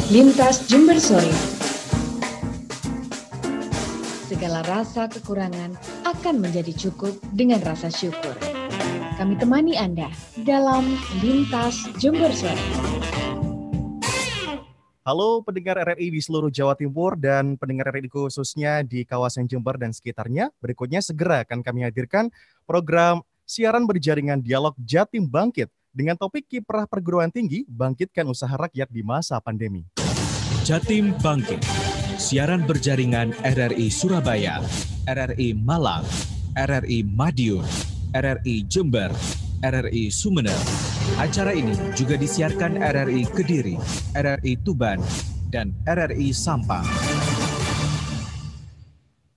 Lintas Jember Sore. Segala rasa kekurangan akan menjadi cukup dengan rasa syukur. Kami temani Anda dalam Lintas Jember Sore. Halo pendengar RRI di seluruh Jawa Timur dan pendengar RRI khususnya di kawasan Jember dan sekitarnya. Berikutnya segera akan kami hadirkan program siaran berjaringan dialog Jatim Bangkit dengan topik kiprah perguruan tinggi bangkitkan usaha rakyat di masa pandemi. Jatim Bangkit, siaran berjaringan RRI Surabaya, RRI Malang, RRI Madiun, RRI Jember, RRI Sumeneb. Acara ini juga disiarkan RRI Kediri, RRI Tuban, dan RRI Sampang.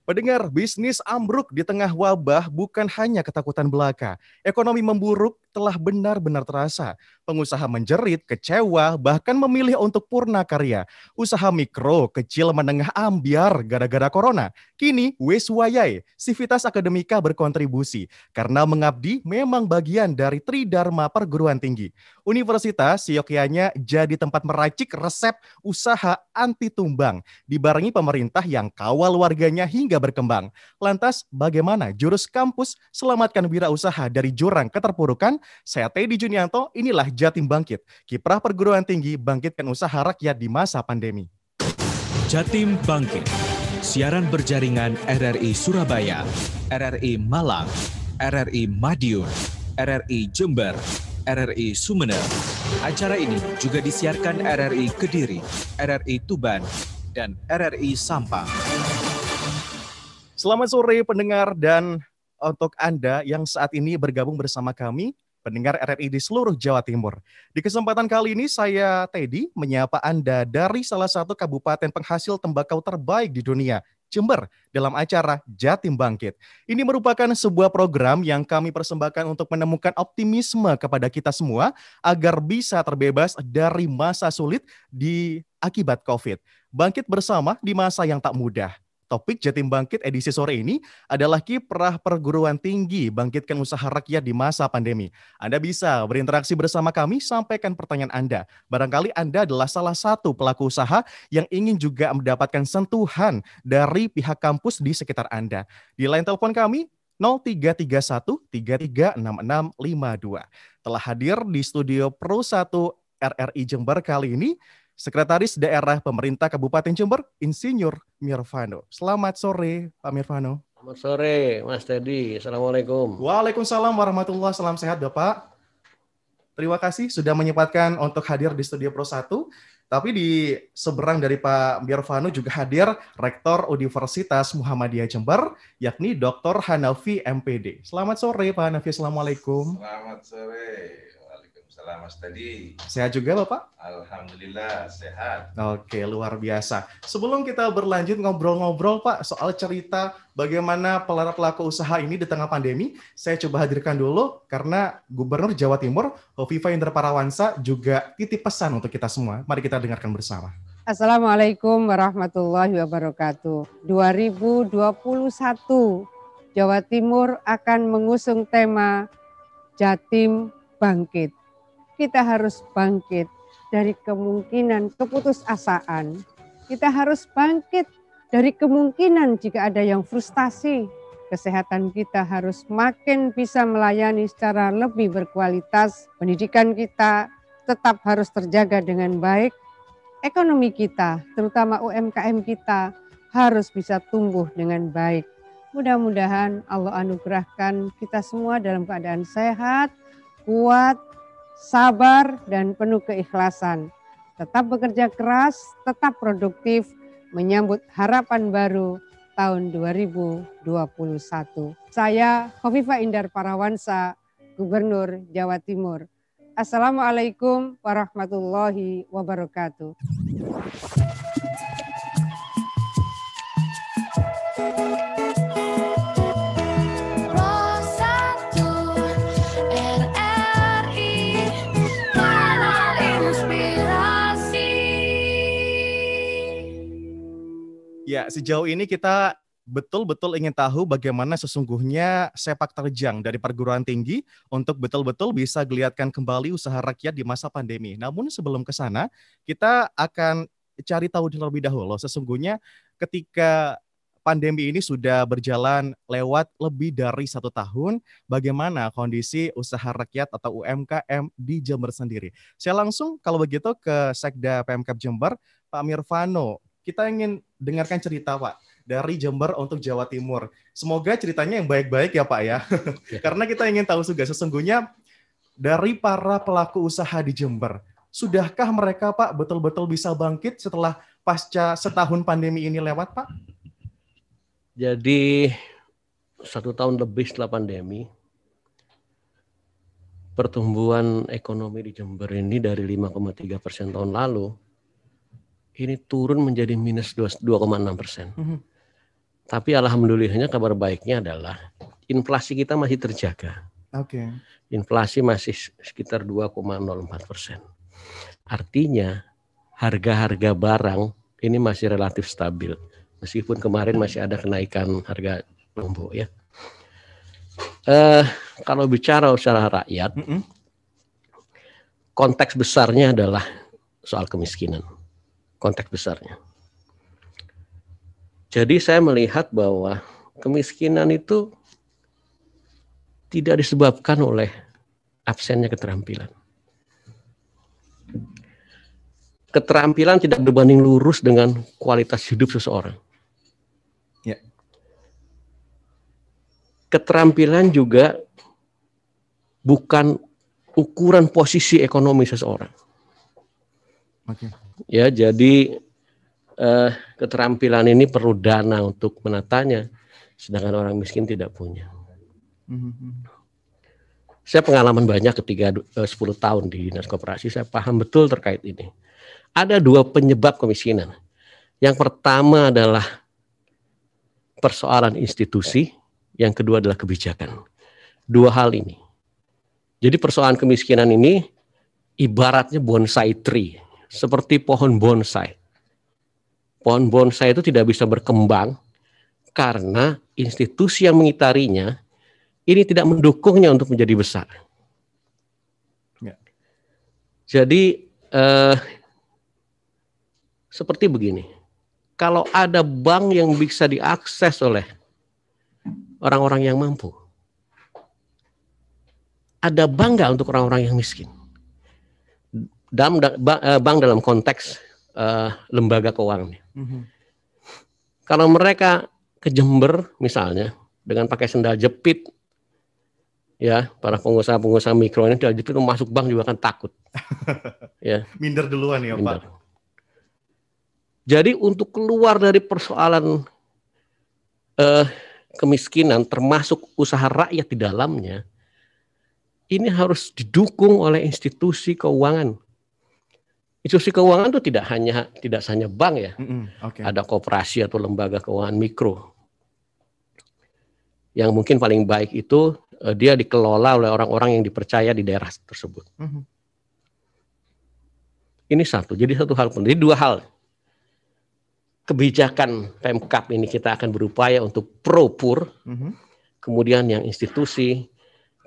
Pendengar, bisnis ambruk di tengah wabah bukan hanya ketakutan belaka. Ekonomi memburuk telah benar-benar terasa. Pengusaha menjerit, kecewa, bahkan memilih untuk purna karya. Usaha mikro, kecil, menengah ambiar gara-gara corona. Kini, wes wayai, Sivitas Akademika berkontribusi. Karena mengabdi memang bagian dari Tridharma Perguruan Tinggi. Universitas siokianya jadi tempat meracik resep usaha anti tumbang. Dibarengi pemerintah yang kawal warganya hingga berkembang. Lantas, bagaimana jurus kampus selamatkan wirausaha dari jurang keterpurukan? Saya Teddy Junianto, inilah Jatim Bangkit, kiprah perguruan tinggi bangkitkan usaha rakyat di masa pandemi. Jatim Bangkit, siaran berjaringan RRI Surabaya, RRI Malang, RRI Madiun, RRI Jember, RRI Sumeneb. Acara ini juga disiarkan RRI Kediri, RRI Tuban, dan RRI Sampang. Selamat sore pendengar dan untuk Anda yang saat ini bergabung bersama kami, pendengar RRI di seluruh Jawa Timur. Di kesempatan kali ini saya Teddy menyapa Anda dari salah satu kabupaten penghasil tembakau terbaik di dunia, Jember, dalam acara Jatim Bangkit. Ini merupakan sebuah program yang kami persembahkan untuk menemukan optimisme kepada kita semua agar bisa terbebas dari masa sulit di akibat COVID. Bangkit bersama di masa yang tak mudah. Topik Jatim Bangkit edisi sore ini adalah kiprah perguruan tinggi bangkitkan usaha rakyat di masa pandemi. Anda bisa berinteraksi bersama kami, sampaikan pertanyaan Anda. Barangkali Anda adalah salah satu pelaku usaha yang ingin juga mendapatkan sentuhan dari pihak kampus di sekitar Anda. Di line telepon kami 0331 336652. Telah hadir di studio Pro 1 RRI Jember kali ini Sekretaris Daerah Pemerintah Kabupaten Jember, Insinyur Mirvano. Selamat sore, Pak Mirvano. Selamat sore, Mas Teddy. Assalamualaikum. Waalaikumsalam warahmatullahi wabarakatuh. Salam sehat, Bapak. Terima kasih sudah menyempatkan untuk hadir di Studio Pro 1. Tapi di seberang dari Pak Mirvano juga hadir Rektor Universitas Muhammadiyah Jember, yakni Dr. Hanafi MPD. Selamat sore, Pak Hanafi. Assalamualaikum. Selamat sore. Waalaikumsalam, Mas Teddy. Sehat juga, Bapak? Alhamdulillah, sehat. Oke, luar biasa. Sebelum kita berlanjut ngobrol-ngobrol, Pak, soal cerita bagaimana pelaku usaha ini di tengah pandemi, saya coba hadirkan dulu karena Gubernur Jawa Timur, Hovifah Indar Parawansa, juga titip pesan untuk kita semua. Mari kita dengarkan bersama. Assalamualaikum warahmatullahi wabarakatuh. 2021, Jawa Timur akan mengusung tema Jatim Bangkit. Kita harus bangkit dari kemungkinan keputusasaan. Kita harus bangkit dari kemungkinan jika ada yang frustasi. Kesehatan kita harus makin bisa melayani secara lebih berkualitas. Pendidikan kita tetap harus terjaga dengan baik. Ekonomi kita, terutama UMKM kita, harus bisa tumbuh dengan baik. Mudah-mudahan Allah anugerahkan kita semua dalam keadaan sehat, kuat, sabar, dan penuh keikhlasan. Tetap bekerja keras, tetap produktif, menyambut harapan baru tahun 2021. Saya Hovifah Indar Parawansa, Gubernur Jawa Timur. Assalamualaikum warahmatullahi wabarakatuh. Ya, sejauh ini kita betul-betul ingin tahu bagaimana sesungguhnya sepak terjang dari perguruan tinggi untuk betul-betul bisa geliatkan kembali usaha rakyat di masa pandemi. Namun sebelum ke sana, kita akan cari tahu terlebih dahulu. Sesungguhnya ketika pandemi ini sudah berjalan lewat lebih dari 1 tahun, bagaimana kondisi usaha rakyat atau UMKM di Jember sendiri? Saya langsung kalau begitu ke Sekda Pemkab Jember, Pak Mirvano. Kita ingin dengarkan cerita Pak dari Jember untuk Jawa Timur. Semoga ceritanya yang baik-baik ya Pak ya. Karena kita ingin tahu juga sesungguhnya dari para pelaku usaha di Jember, sudahkah mereka Pak betul-betul bisa bangkit setelah pasca setahun pandemi ini lewat Pak? Jadi 1 tahun lebih setelah pandemi, pertumbuhan ekonomi di Jember ini dari 5,3% tahun lalu, ini turun menjadi minus 2,6%. Tapi alhamdulillahnya kabar baiknya adalah inflasi kita masih terjaga. Oke. Inflasi masih sekitar 2,04%. Artinya harga-harga barang ini masih relatif stabil. Meskipun kemarin masih ada kenaikan harga lombok ya. Kalau bicara usaha rakyat, konteks besarnya adalah soal kemiskinan. Konteks besarnya. Jadi saya melihat bahwa kemiskinan itu tidak disebabkan oleh absennya keterampilan. Keterampilan tidak berbanding lurus dengan kualitas hidup seseorang. Ya. Keterampilan juga bukan ukuran posisi ekonomi seseorang. Oke. Ya, jadi keterampilan ini perlu dana untuk menatanya, sedangkan orang miskin tidak punya. Saya pengalaman banyak ketika 10 tahun di Dinas Koperasi, saya paham betul terkait ini. Ada 2 penyebab kemiskinan. Yang pertama adalah persoalan institusi, yang kedua adalah kebijakan. 2 hal ini. Jadi persoalan kemiskinan ini ibaratnya bonsai tree, seperti pohon bonsai. Pohon bonsai itu tidak bisa berkembang karena institusi yang mengitarinya ini tidak mendukungnya untuk menjadi besar. Ya. Jadi seperti begini. Kalau ada bank yang bisa diakses oleh orang-orang yang mampu, ada bank nggak untuk orang-orang yang miskin? Bank dalam konteks lembaga keuangan. Kalau mereka ke Jember misalnya dengan pakai sendal jepit, ya para pengusaha-pengusaha mikro ini sendal jepit masuk bank juga akan takut. Ya. Minder duluan ya Minder. Pak. Jadi untuk keluar dari persoalan kemiskinan termasuk usaha rakyat di dalamnya, ini harus didukung oleh institusi keuangan. Institusi keuangan itu tidak hanya bank ya, Okay. ada koperasi atau lembaga keuangan mikro. Yang mungkin paling baik itu dia dikelola oleh orang-orang yang dipercaya di daerah tersebut. Ini satu, jadi satu hal penting. Jadi 2 hal. Kebijakan Pemkab ini kita akan berupaya untuk pro-pur, kemudian yang institusi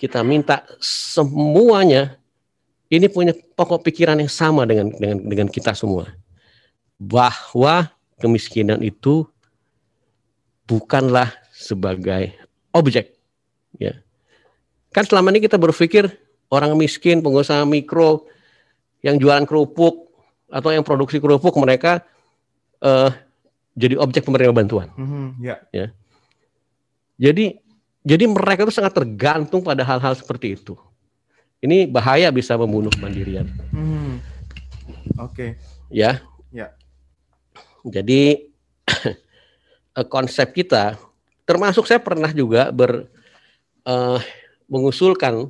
kita minta semuanya ini punya pokok pikiran yang sama dengan kita semua, bahwa kemiskinan itu bukanlah sebagai objek, ya. Kan selama ini kita berpikir orang miskin, pengusaha mikro yang jualan kerupuk atau yang produksi kerupuk mereka jadi objek penerima bantuan. Ya. Jadi mereka itu sangat tergantung pada hal-hal seperti itu. Ini bahaya, bisa membunuh kemandirian. Oke. Ya. Jadi konsep kita, termasuk saya pernah juga mengusulkan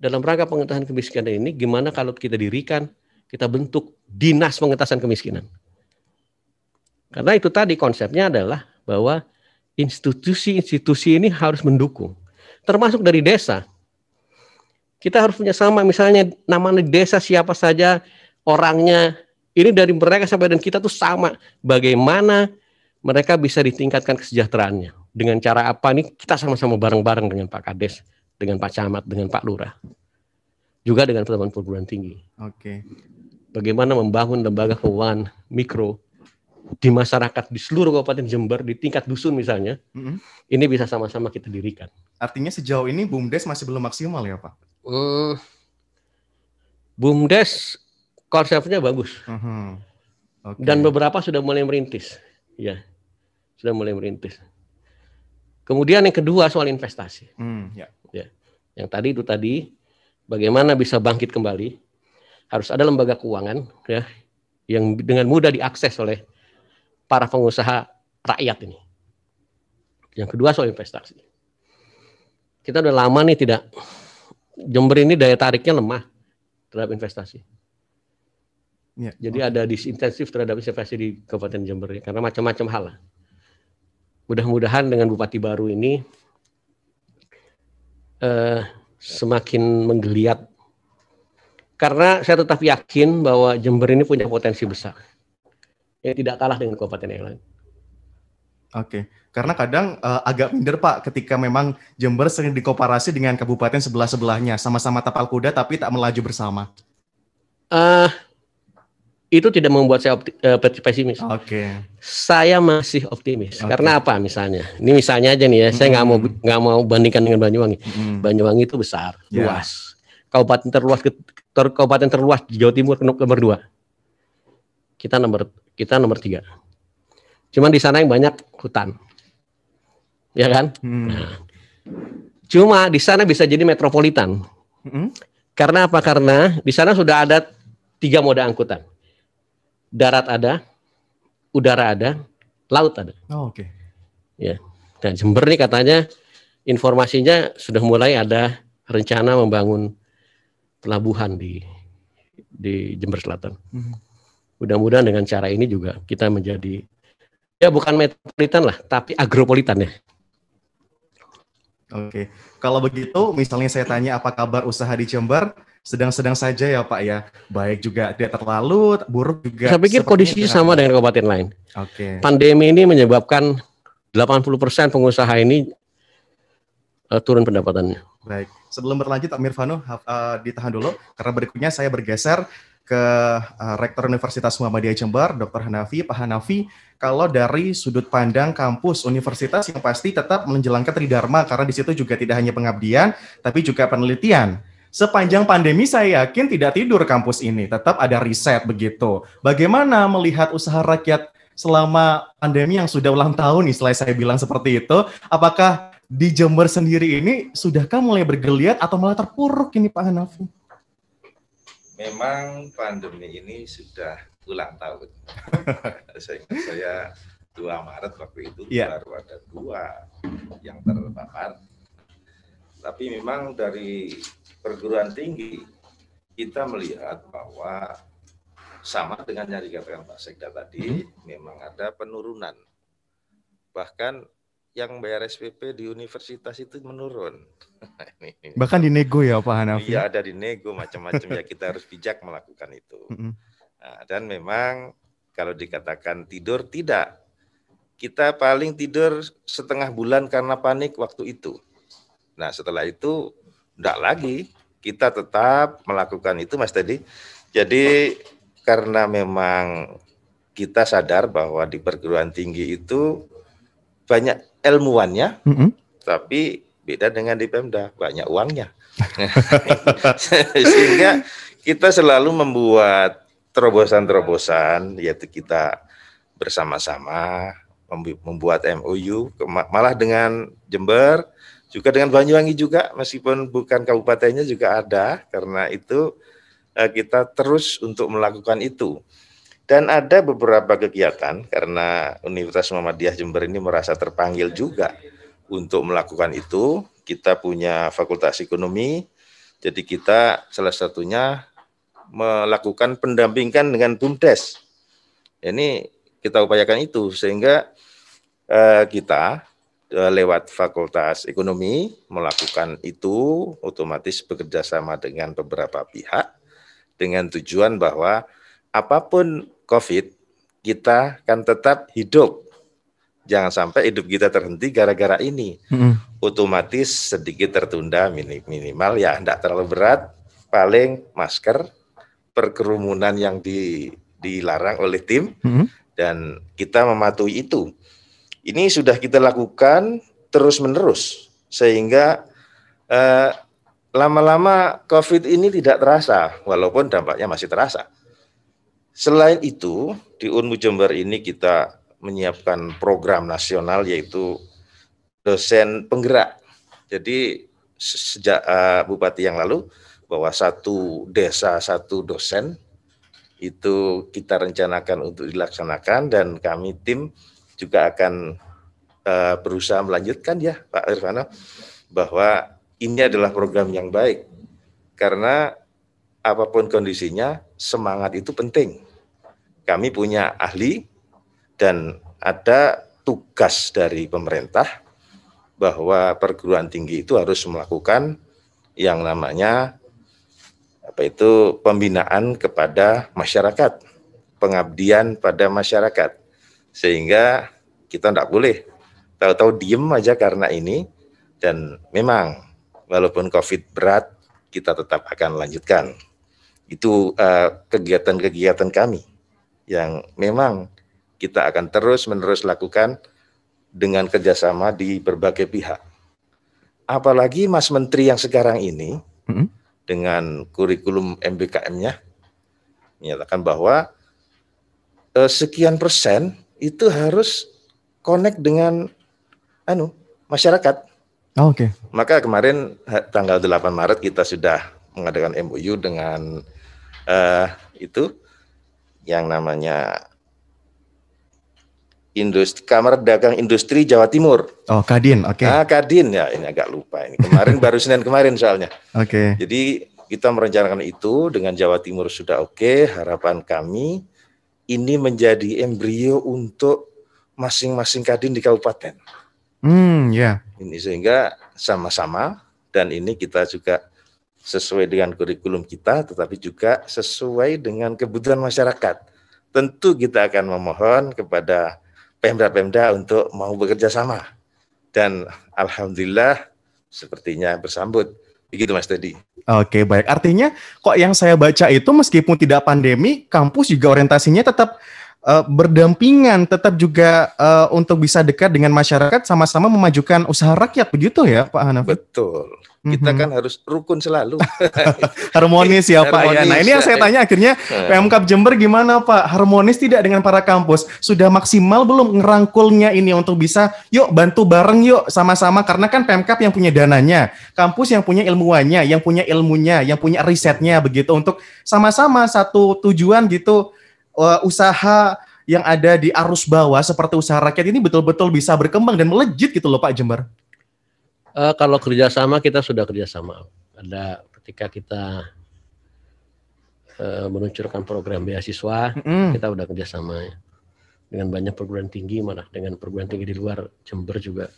dalam rangka pengentasan kemiskinan ini, gimana kalau kita bentuk dinas pengentasan kemiskinan. Karena itu tadi konsepnya adalah bahwa institusi-institusi ini harus mendukung, termasuk dari desa. Kita harus punya sama, misalnya nama desa siapa saja orangnya, ini dari mereka sampai dan kita tuh sama. Bagaimana mereka bisa ditingkatkan kesejahteraannya, dengan cara apa nih, kita sama-sama bareng-bareng dengan Pak Kades, dengan Pak Camat, dengan Pak Lurah, juga dengan teman-teman perguruan tinggi. Oke. bagaimana membangun lembaga keuangan mikro di masyarakat di seluruh Kabupaten Jember, di tingkat dusun misalnya, ini bisa sama-sama kita dirikan. Artinya sejauh ini BUMDes masih belum maksimal ya Pak? BUMDes konsepnya bagus. Okay. Dan beberapa sudah mulai merintis. Ya, sudah mulai merintis. Kemudian yang kedua soal investasi. Ya. Yang tadi bagaimana bisa bangkit kembali, harus ada lembaga keuangan ya yang dengan mudah diakses oleh para pengusaha rakyat ini. Yang kedua soal investasi. Kita udah lama nih Jember ini daya tariknya lemah terhadap investasi. Ya, jadi ada disintensif terhadap investasi di Kabupaten Jember ya, karena macam-macam hal. Mudah-mudahan dengan Bupati baru ini semakin menggeliat. Karena saya tetap yakin bahwa Jember ini punya potensi besar yang tidak kalah dengan kabupaten yang lain. Oke, karena kadang agak minder Pak ketika memang Jember sering dikoparasi dengan kabupaten sebelah-sebelahnya, sama-sama tapal kuda tapi tak melaju bersama. Itu tidak membuat saya pesimis. Oke. Saya masih optimis. Karena apa misalnya? Ini misalnya aja nih ya, saya nggak mau bandingkan dengan Banyuwangi. Banyuwangi itu besar, luas. Kabupaten terluas di Jawa Timur nomor 2. Kita nomor 3. Cuman di sana yang banyak hutan. Ya kan? Nah, cuma di sana bisa jadi metropolitan. Karena apa? Karena di sana sudah ada 3 moda angkutan. Darat ada, udara ada, laut ada. Oke. Ya. Dan Jember nih katanya informasinya sudah mulai ada rencana membangun pelabuhan di Jember Selatan. Mudah-mudahan dengan cara ini juga kita menjadi ya bukan metropolitan lah, tapi agropolitan ya. Oke. Kalau begitu, misalnya saya tanya apa kabar usaha di Jember, sedang-sedang saja ya Pak ya. Baik juga tidak terlalu buruk juga. Saya pikir kondisinya sama dengan kabupaten lain. Oke. Pandemi ini menyebabkan 80% pengusaha ini turun pendapatannya. Baik. Sebelum berlanjut, Amir Vano ditahan dulu karena berikutnya saya bergeser ke Rektor Universitas Muhammadiyah Jember, Dr. Hanafi. Pak Hanafi, kalau dari sudut pandang kampus universitas yang pasti tetap menjalankan tridharma karena di situ juga tidak hanya pengabdian tapi juga penelitian. Sepanjang pandemi saya yakin tidak tidur kampus ini, tetap ada riset begitu. Bagaimana melihat usaha rakyat selama pandemi yang sudah ulang tahun, istilah saya bilang seperti itu, apakah di Jember sendiri ini sudahkah mulai bergeliat atau malah terpuruk ini Pak Hanafi? Memang pandemi ini sudah ulang tahun. Saya 2 Maret waktu itu baru ada 2 yang terpapar. Tapi memang dari perguruan tinggi kita melihat bahwa sama dengan yang dikatakan Pak Sekda tadi, memang ada penurunan. Bahkan yang bayar SPP di universitas itu menurun. Bahkan di nego ya Pak Hanafi? Iya, ada di nego macam-macam ya, kita harus bijak melakukan itu. Nah, dan memang kalau dikatakan tidur, tidak. Kita paling tidur setengah bulan karena panik waktu itu. Nah setelah itu enggak lagi, kita tetap melakukan itu Mas Teddy. Jadi karena memang kita sadar bahwa di perguruan tinggi itu banyak ilmuwannya, tapi beda dengan di Pemda, banyak uangnya. Sehingga kita selalu membuat terobosan-terobosan, yaitu kita bersama-sama membuat MOU, malah dengan Jember, juga dengan Banyuwangi juga, meskipun bukan kabupatennya juga ada, karena itu kita terus untuk melakukan itu. Dan ada beberapa kegiatan, karena Universitas Muhammadiyah Jember ini merasa terpanggil juga untuk melakukan itu. Kita punya Fakultas Ekonomi, jadi kita salah satunya melakukan pendampingan dengan BUMDes. Ini kita upayakan itu, sehingga kita lewat Fakultas Ekonomi melakukan itu, otomatis bekerja sama dengan beberapa pihak, dengan tujuan bahwa apapun COVID, kita kan tetap hidup. Jangan sampai hidup kita terhenti gara-gara ini. Otomatis sedikit tertunda, minimal ya tidak terlalu berat, paling masker, perkerumunan yang dilarang oleh tim, dan kita mematuhi itu. Ini sudah kita lakukan terus-menerus, sehingga lama-lama COVID ini tidak terasa, walaupun dampaknya masih terasa. Selain itu, di Unmu Jember ini kita menyiapkan program nasional, yaitu dosen penggerak. Jadi sejak Bupati yang lalu, bahwa satu desa satu dosen itu kita rencanakan untuk dilaksanakan, dan kami tim juga akan berusaha melanjutkan ya Pak Irvano, bahwa ini adalah program yang baik, karena apapun kondisinya semangat itu penting. Kami punya ahli dan ada tugas dari pemerintah bahwa perguruan tinggi itu harus melakukan yang namanya pembinaan kepada masyarakat, pengabdian pada masyarakat, sehingga kita tidak boleh tahu-tahu diem aja karena ini. Dan memang walaupun COVID berat, kita tetap akan lanjutkan. Itu kegiatan-kegiatan kami yang memang kita akan terus-menerus lakukan dengan kerjasama di berbagai pihak. Apalagi Mas Menteri yang sekarang ini dengan kurikulum MBKM-nya menyatakan bahwa sekian persen itu harus connect dengan masyarakat. Oke. Maka kemarin tanggal 8 Maret kita sudah mengadakan MOU dengan itu yang namanya Kamar Dagang Industri Jawa Timur. Oh, Kadin, oke. Kadin ya, ini agak lupa ini. Kemarin baru Senin kemarin soalnya. Oke. Jadi kita merencanakan itu dengan Jawa Timur sudah oke. Harapan kami ini menjadi embrio untuk masing-masing kadin di kabupaten. Ya. Ini sehingga sama-sama, dan ini kita juga sesuai dengan kurikulum kita, tetapi juga sesuai dengan kebutuhan masyarakat. Tentu kita akan memohon kepada Pemda-Pemda untuk mau bekerja sama. Dan alhamdulillah sepertinya bersambut. Begitu Mas Teddy. Oke, baik. Artinya kok yang saya baca itu meskipun tidak pandemi, kampus juga orientasinya tetap berdampingan, tetap juga untuk bisa dekat dengan masyarakat, sama-sama memajukan usaha rakyat, begitu ya Pak Hanafi? Betul. Kita kan harus rukun selalu. Harmonis ya Pak ya. Nah ini yang saya tanya akhirnya, Pemkab Jember gimana Pak? Harmonis tidak dengan para kampus? Sudah maksimal belum ngerangkulnya ini untuk bisa, yuk bantu bareng yuk sama-sama, karena kan Pemkab yang punya dananya, kampus yang punya ilmuannya, yang punya ilmunya, yang punya risetnya begitu, untuk sama-sama satu tujuan gitu, usaha yang ada di arus bawah seperti usaha rakyat ini betul-betul bisa berkembang dan melejit gitu loh Pak Jember. Kalau kerjasama kita sudah kerjasama. Ada ketika kita meluncurkan program beasiswa, kita udah kerjasama ya. Dengan banyak perguruan tinggi, malah dengan perguruan tinggi di luar Jember juga.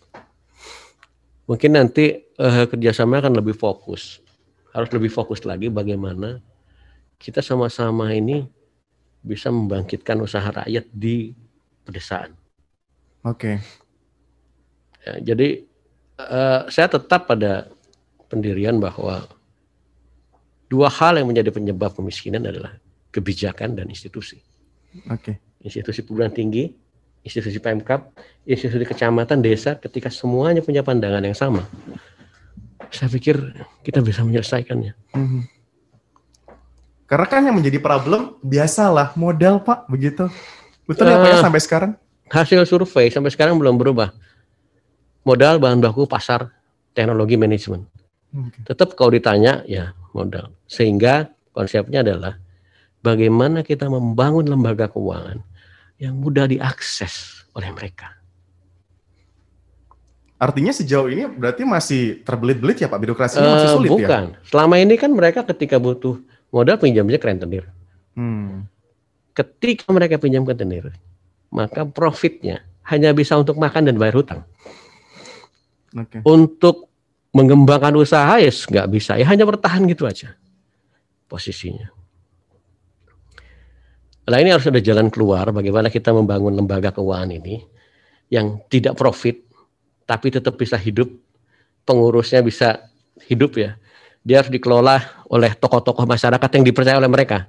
Mungkin nanti kerjasama akan lebih fokus. Harus lebih fokus lagi bagaimana kita sama-sama ini bisa membangkitkan usaha rakyat di pedesaan. Oke. Ya, jadi saya tetap pada pendirian bahwa dua hal yang menjadi penyebab kemiskinan adalah kebijakan dan institusi. Oke. Institusi perguruan tinggi, institusi Pemkab, institusi kecamatan, desa, ketika semuanya punya pandangan yang sama, saya pikir kita bisa menyelesaikannya. Karena kan yang menjadi problem biasalah modal Pak, begitu. Betul ya Pak ya sampai sekarang? Hasil survei sampai sekarang belum berubah. Modal, bahan baku, pasar, teknologi, manajemen. Tetap kalau ditanya ya modal. Sehingga konsepnya adalah bagaimana kita membangun lembaga keuangan yang mudah diakses oleh mereka. Artinya sejauh ini berarti masih terbelit-belit ya Pak, birokrasinya masih sulit. Bukan. Ya? Selama ini kan mereka ketika butuh modal pinjamnya ke rentenir. Ketika mereka pinjam ke rentenir, maka profitnya hanya bisa untuk makan dan bayar hutang. Okay. Untuk mengembangkan usaha ya nggak bisa, ya hanya bertahan gitu aja posisinya. Nah ini harus ada jalan keluar bagaimana kita membangun lembaga keuangan ini yang tidak profit tapi tetap bisa hidup, pengurusnya bisa hidup ya, dia harus dikelola oleh tokoh-tokoh masyarakat yang dipercaya oleh mereka.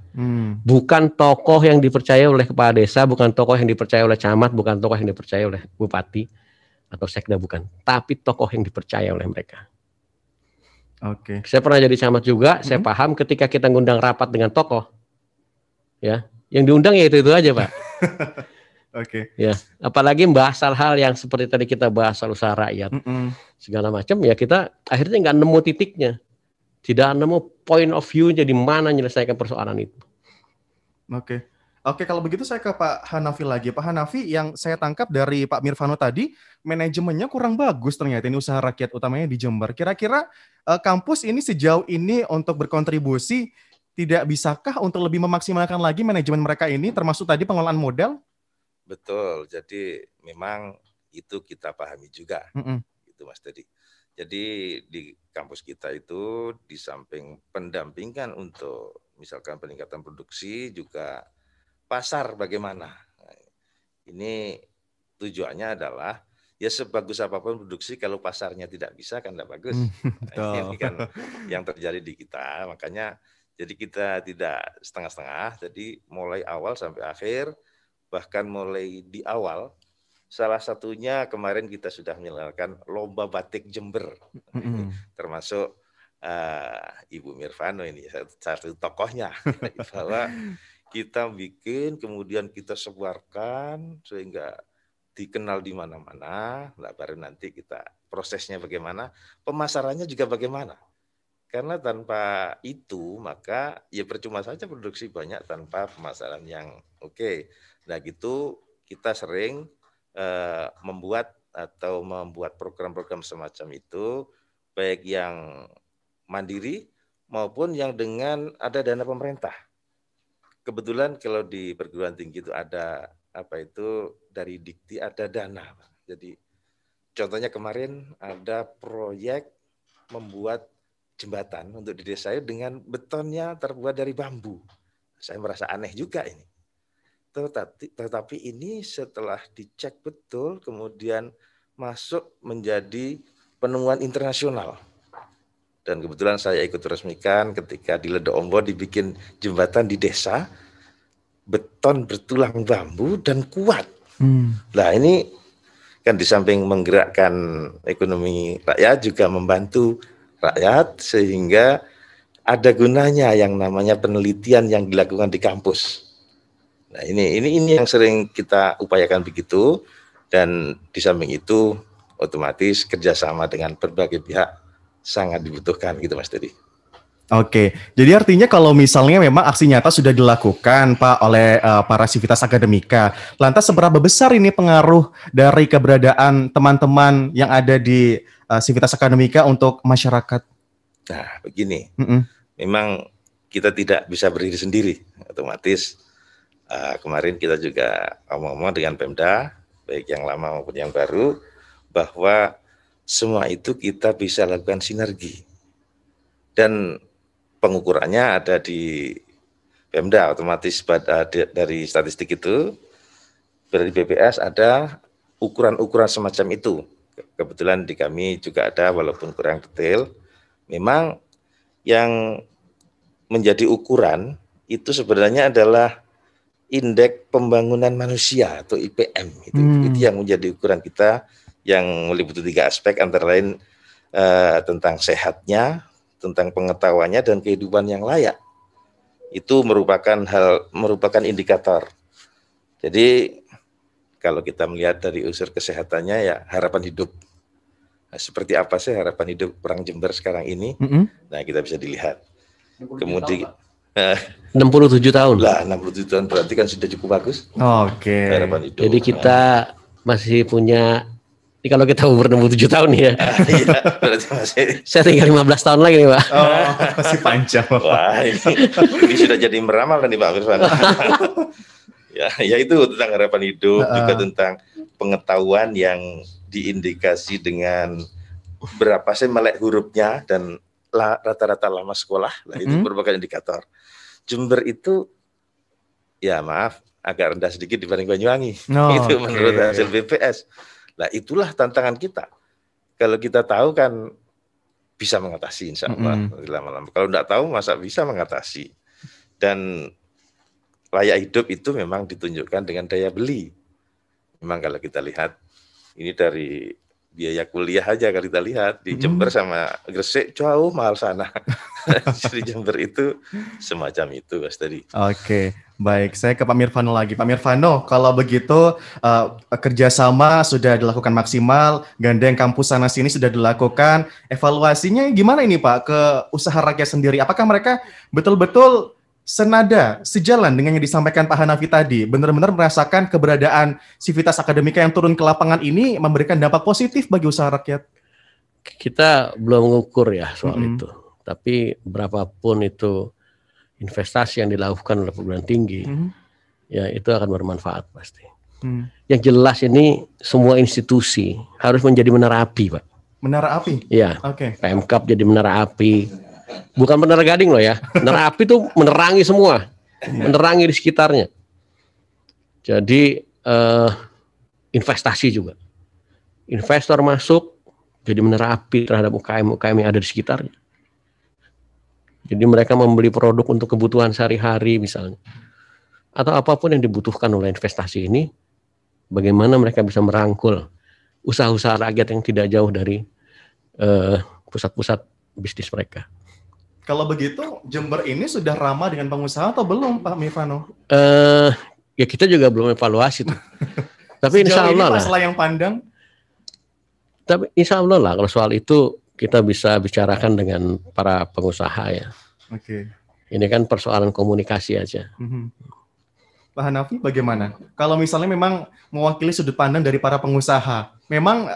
Bukan tokoh yang dipercaya oleh kepala desa, bukan tokoh yang dipercaya oleh camat, bukan tokoh yang dipercaya oleh bupati atau sekda, bukan. Tapi tokoh yang dipercaya oleh mereka. Oke. Saya pernah jadi camat juga, saya paham ketika kita ngundang rapat dengan tokoh, ya, yang diundang ya itu aja, Pak. Oke. Ya, apalagi membahas hal-hal yang seperti tadi kita bahas soal usaha rakyat, segala macam, ya kita akhirnya nggak nemu titiknya, tidak nemu point of view-nya di mana menyelesaikan persoalan itu. Oke. Oke, kalau begitu saya ke Pak Hanafi lagi. Pak Hanafi, yang saya tangkap dari Pak Mirvano tadi, manajemennya kurang bagus ternyata ini usaha rakyat utamanya di Jember. Kira-kira kampus ini sejauh ini untuk berkontribusi, tidak bisakah untuk lebih memaksimalkan lagi manajemen mereka ini, termasuk tadi pengelolaan modal? Betul, jadi memang itu kita pahami juga, itu Mas Teddy. Jadi di kampus kita itu di samping pendampingan untuk misalkan peningkatan produksi, juga pasar bagaimana. Nah, ini tujuannya adalah ya sebagus apapun produksi kalau pasarnya tidak bisa kan tidak bagus. Nah, ini kan yang terjadi di kita, makanya jadi kita tidak setengah-setengah, jadi mulai awal sampai akhir. Bahkan mulai di awal, salah satunya kemarin kita sudah menyelenggarakan lomba batik Jember, termasuk Ibu Mirvano ini satu tokohnya, bahwa kita bikin kemudian kita sebarkan sehingga dikenal di mana-mana. Nah, baru nanti kita prosesnya bagaimana, pemasarannya juga bagaimana. Karena tanpa itu maka ya percuma saja produksi banyak tanpa pemasaran yang oke. Nah gitu kita sering membuat program-program semacam itu, baik yang mandiri maupun yang dengan ada dana pemerintah. Kebetulan kalau di perguruan tinggi itu ada dari Dikti ada dana. Jadi contohnya kemarin ada proyek membuat jembatan untuk di desa dengan betonnya terbuat dari bambu. Saya merasa aneh juga ini. Tetapi ini setelah dicek betul, kemudian masuk menjadi penemuan internasional. Dan kebetulan saya ikut resmikan ketika di Ledo Ombo dibikin jembatan di desa, beton bertulang bambu dan kuat. Nah ini kan di samping menggerakkan ekonomi rakyat juga membantu rakyat, sehingga ada gunanya yang namanya penelitian yang dilakukan di kampus. Nah ini yang sering kita upayakan begitu, dan di samping itu otomatis kerjasama dengan berbagai pihak sangat dibutuhkan gitu Mas Teddy. Oke, jadi artinya kalau misalnya memang aksi nyata sudah dilakukan Pak oleh para sivitas akademika, lantas seberapa besar ini pengaruh dari keberadaan teman-teman yang ada di sivitas akademika untuk masyarakat? Nah begini, memang kita tidak bisa berdiri sendiri, otomatis kemarin kita juga ngomong-ngomong dengan Pemda, baik yang lama maupun yang baru, bahwa semua itu kita bisa lakukan sinergi. Dan pengukurannya ada di Pemda, otomatis dari statistik itu, dari BPS ada ukuran-ukuran semacam itu. Kebetulan di kami juga ada, walaupun kurang detail. Memang yang menjadi ukuran itu sebenarnya adalah Indeks Pembangunan Manusia atau IPM. Itu yang menjadi ukuran kita, yang meliputi 3 aspek, antara lain tentang sehatnya, tentang pengetahuannya, dan kehidupan yang layak. Itu merupakan indikator. Jadi kalau kita melihat dari unsur kesehatannya, ya harapan hidup. Nah, seperti apa sih harapan hidup orang Jember sekarang ini? Nah, kita bisa dilihat. Kemudian 67 tahun. Lah, 67 tahun berarti kan sudah cukup bagus. Oke. Harapan hidup. Jadi kita masih punya, ini kalau kita umur 67 tahun ya. Iya, berarti masih. Saya tinggal 15 tahun lagi nih Pak. Oh, masih panjang. Wah, ini sudah jadi meramal nih Pak Mirvan. ya itu tentang harapan hidup, juga tentang pengetahuan yang diindikasi dengan berapa sih melek hurufnya dan rata-rata lama sekolah. Nah, itu merupakan indikator. Jember itu, ya maaf, agak rendah sedikit dibanding Banyuwangi. Itu menurut hasil BPS. Nah, itulah tantangan kita. Kalau kita tahu kan bisa mengatasi, insya Allah lama-lama. Kalau nggak tahu masa bisa mengatasi. Dan layak hidup itu memang ditunjukkan dengan daya beli. Memang kalau kita lihat ini dari biaya kuliah aja, kalau kita lihat di Jember sama Gresik jauh mahal sana. Di Jember itu semacam itu, Mas tadi. Oke, baik. Saya ke Pak Mirvano lagi. Pak Mirvano, kalau begitu kerjasama sudah dilakukan maksimal, gandeng kampus sana sini sudah dilakukan. Evaluasinya gimana ini Pak ke usaha rakyat sendiri? Apakah mereka betul-betul senada, sejalan dengan yang disampaikan Pak Hanafi tadi? Benar-benar merasakan keberadaan Civitas Akademika yang turun ke lapangan ini memberikan dampak positif bagi usaha rakyat? Kita belum mengukur ya soal itu. Tapi berapapun itu investasi yang dilakukan oleh perguruan tinggi, ya itu akan bermanfaat pasti. Yang jelas ini semua institusi harus menjadi menara api, Pak. Menara api? Iya. Oke. Pemkab jadi menara api. Bukan menara gading loh ya. Menara api itu menerangi semua, menerangi di sekitarnya. Jadi investasi juga. Investor masuk jadi menara api terhadap UKM-UKM yang ada di sekitarnya. Jadi mereka membeli produk untuk kebutuhan sehari-hari misalnya. Atau apapun yang dibutuhkan oleh investasi ini, bagaimana mereka bisa merangkul usaha-usaha rakyat yang tidak jauh dari pusat-pusat bisnis mereka. Kalau begitu, Jember ini sudah ramah dengan pengusaha atau belum, Pak Mirvano? Ya kita juga belum evaluasi tuh. Tapi insya Allah lah. Masalah yang pandang. Tapi insya Allah lah kalau soal itu kita bisa bicarakan dengan para pengusaha ya. Oke. Ini kan persoalan komunikasi aja. Pak Hanafi bagaimana? Kalau misalnya memang mewakili sudut pandang dari para pengusaha, memang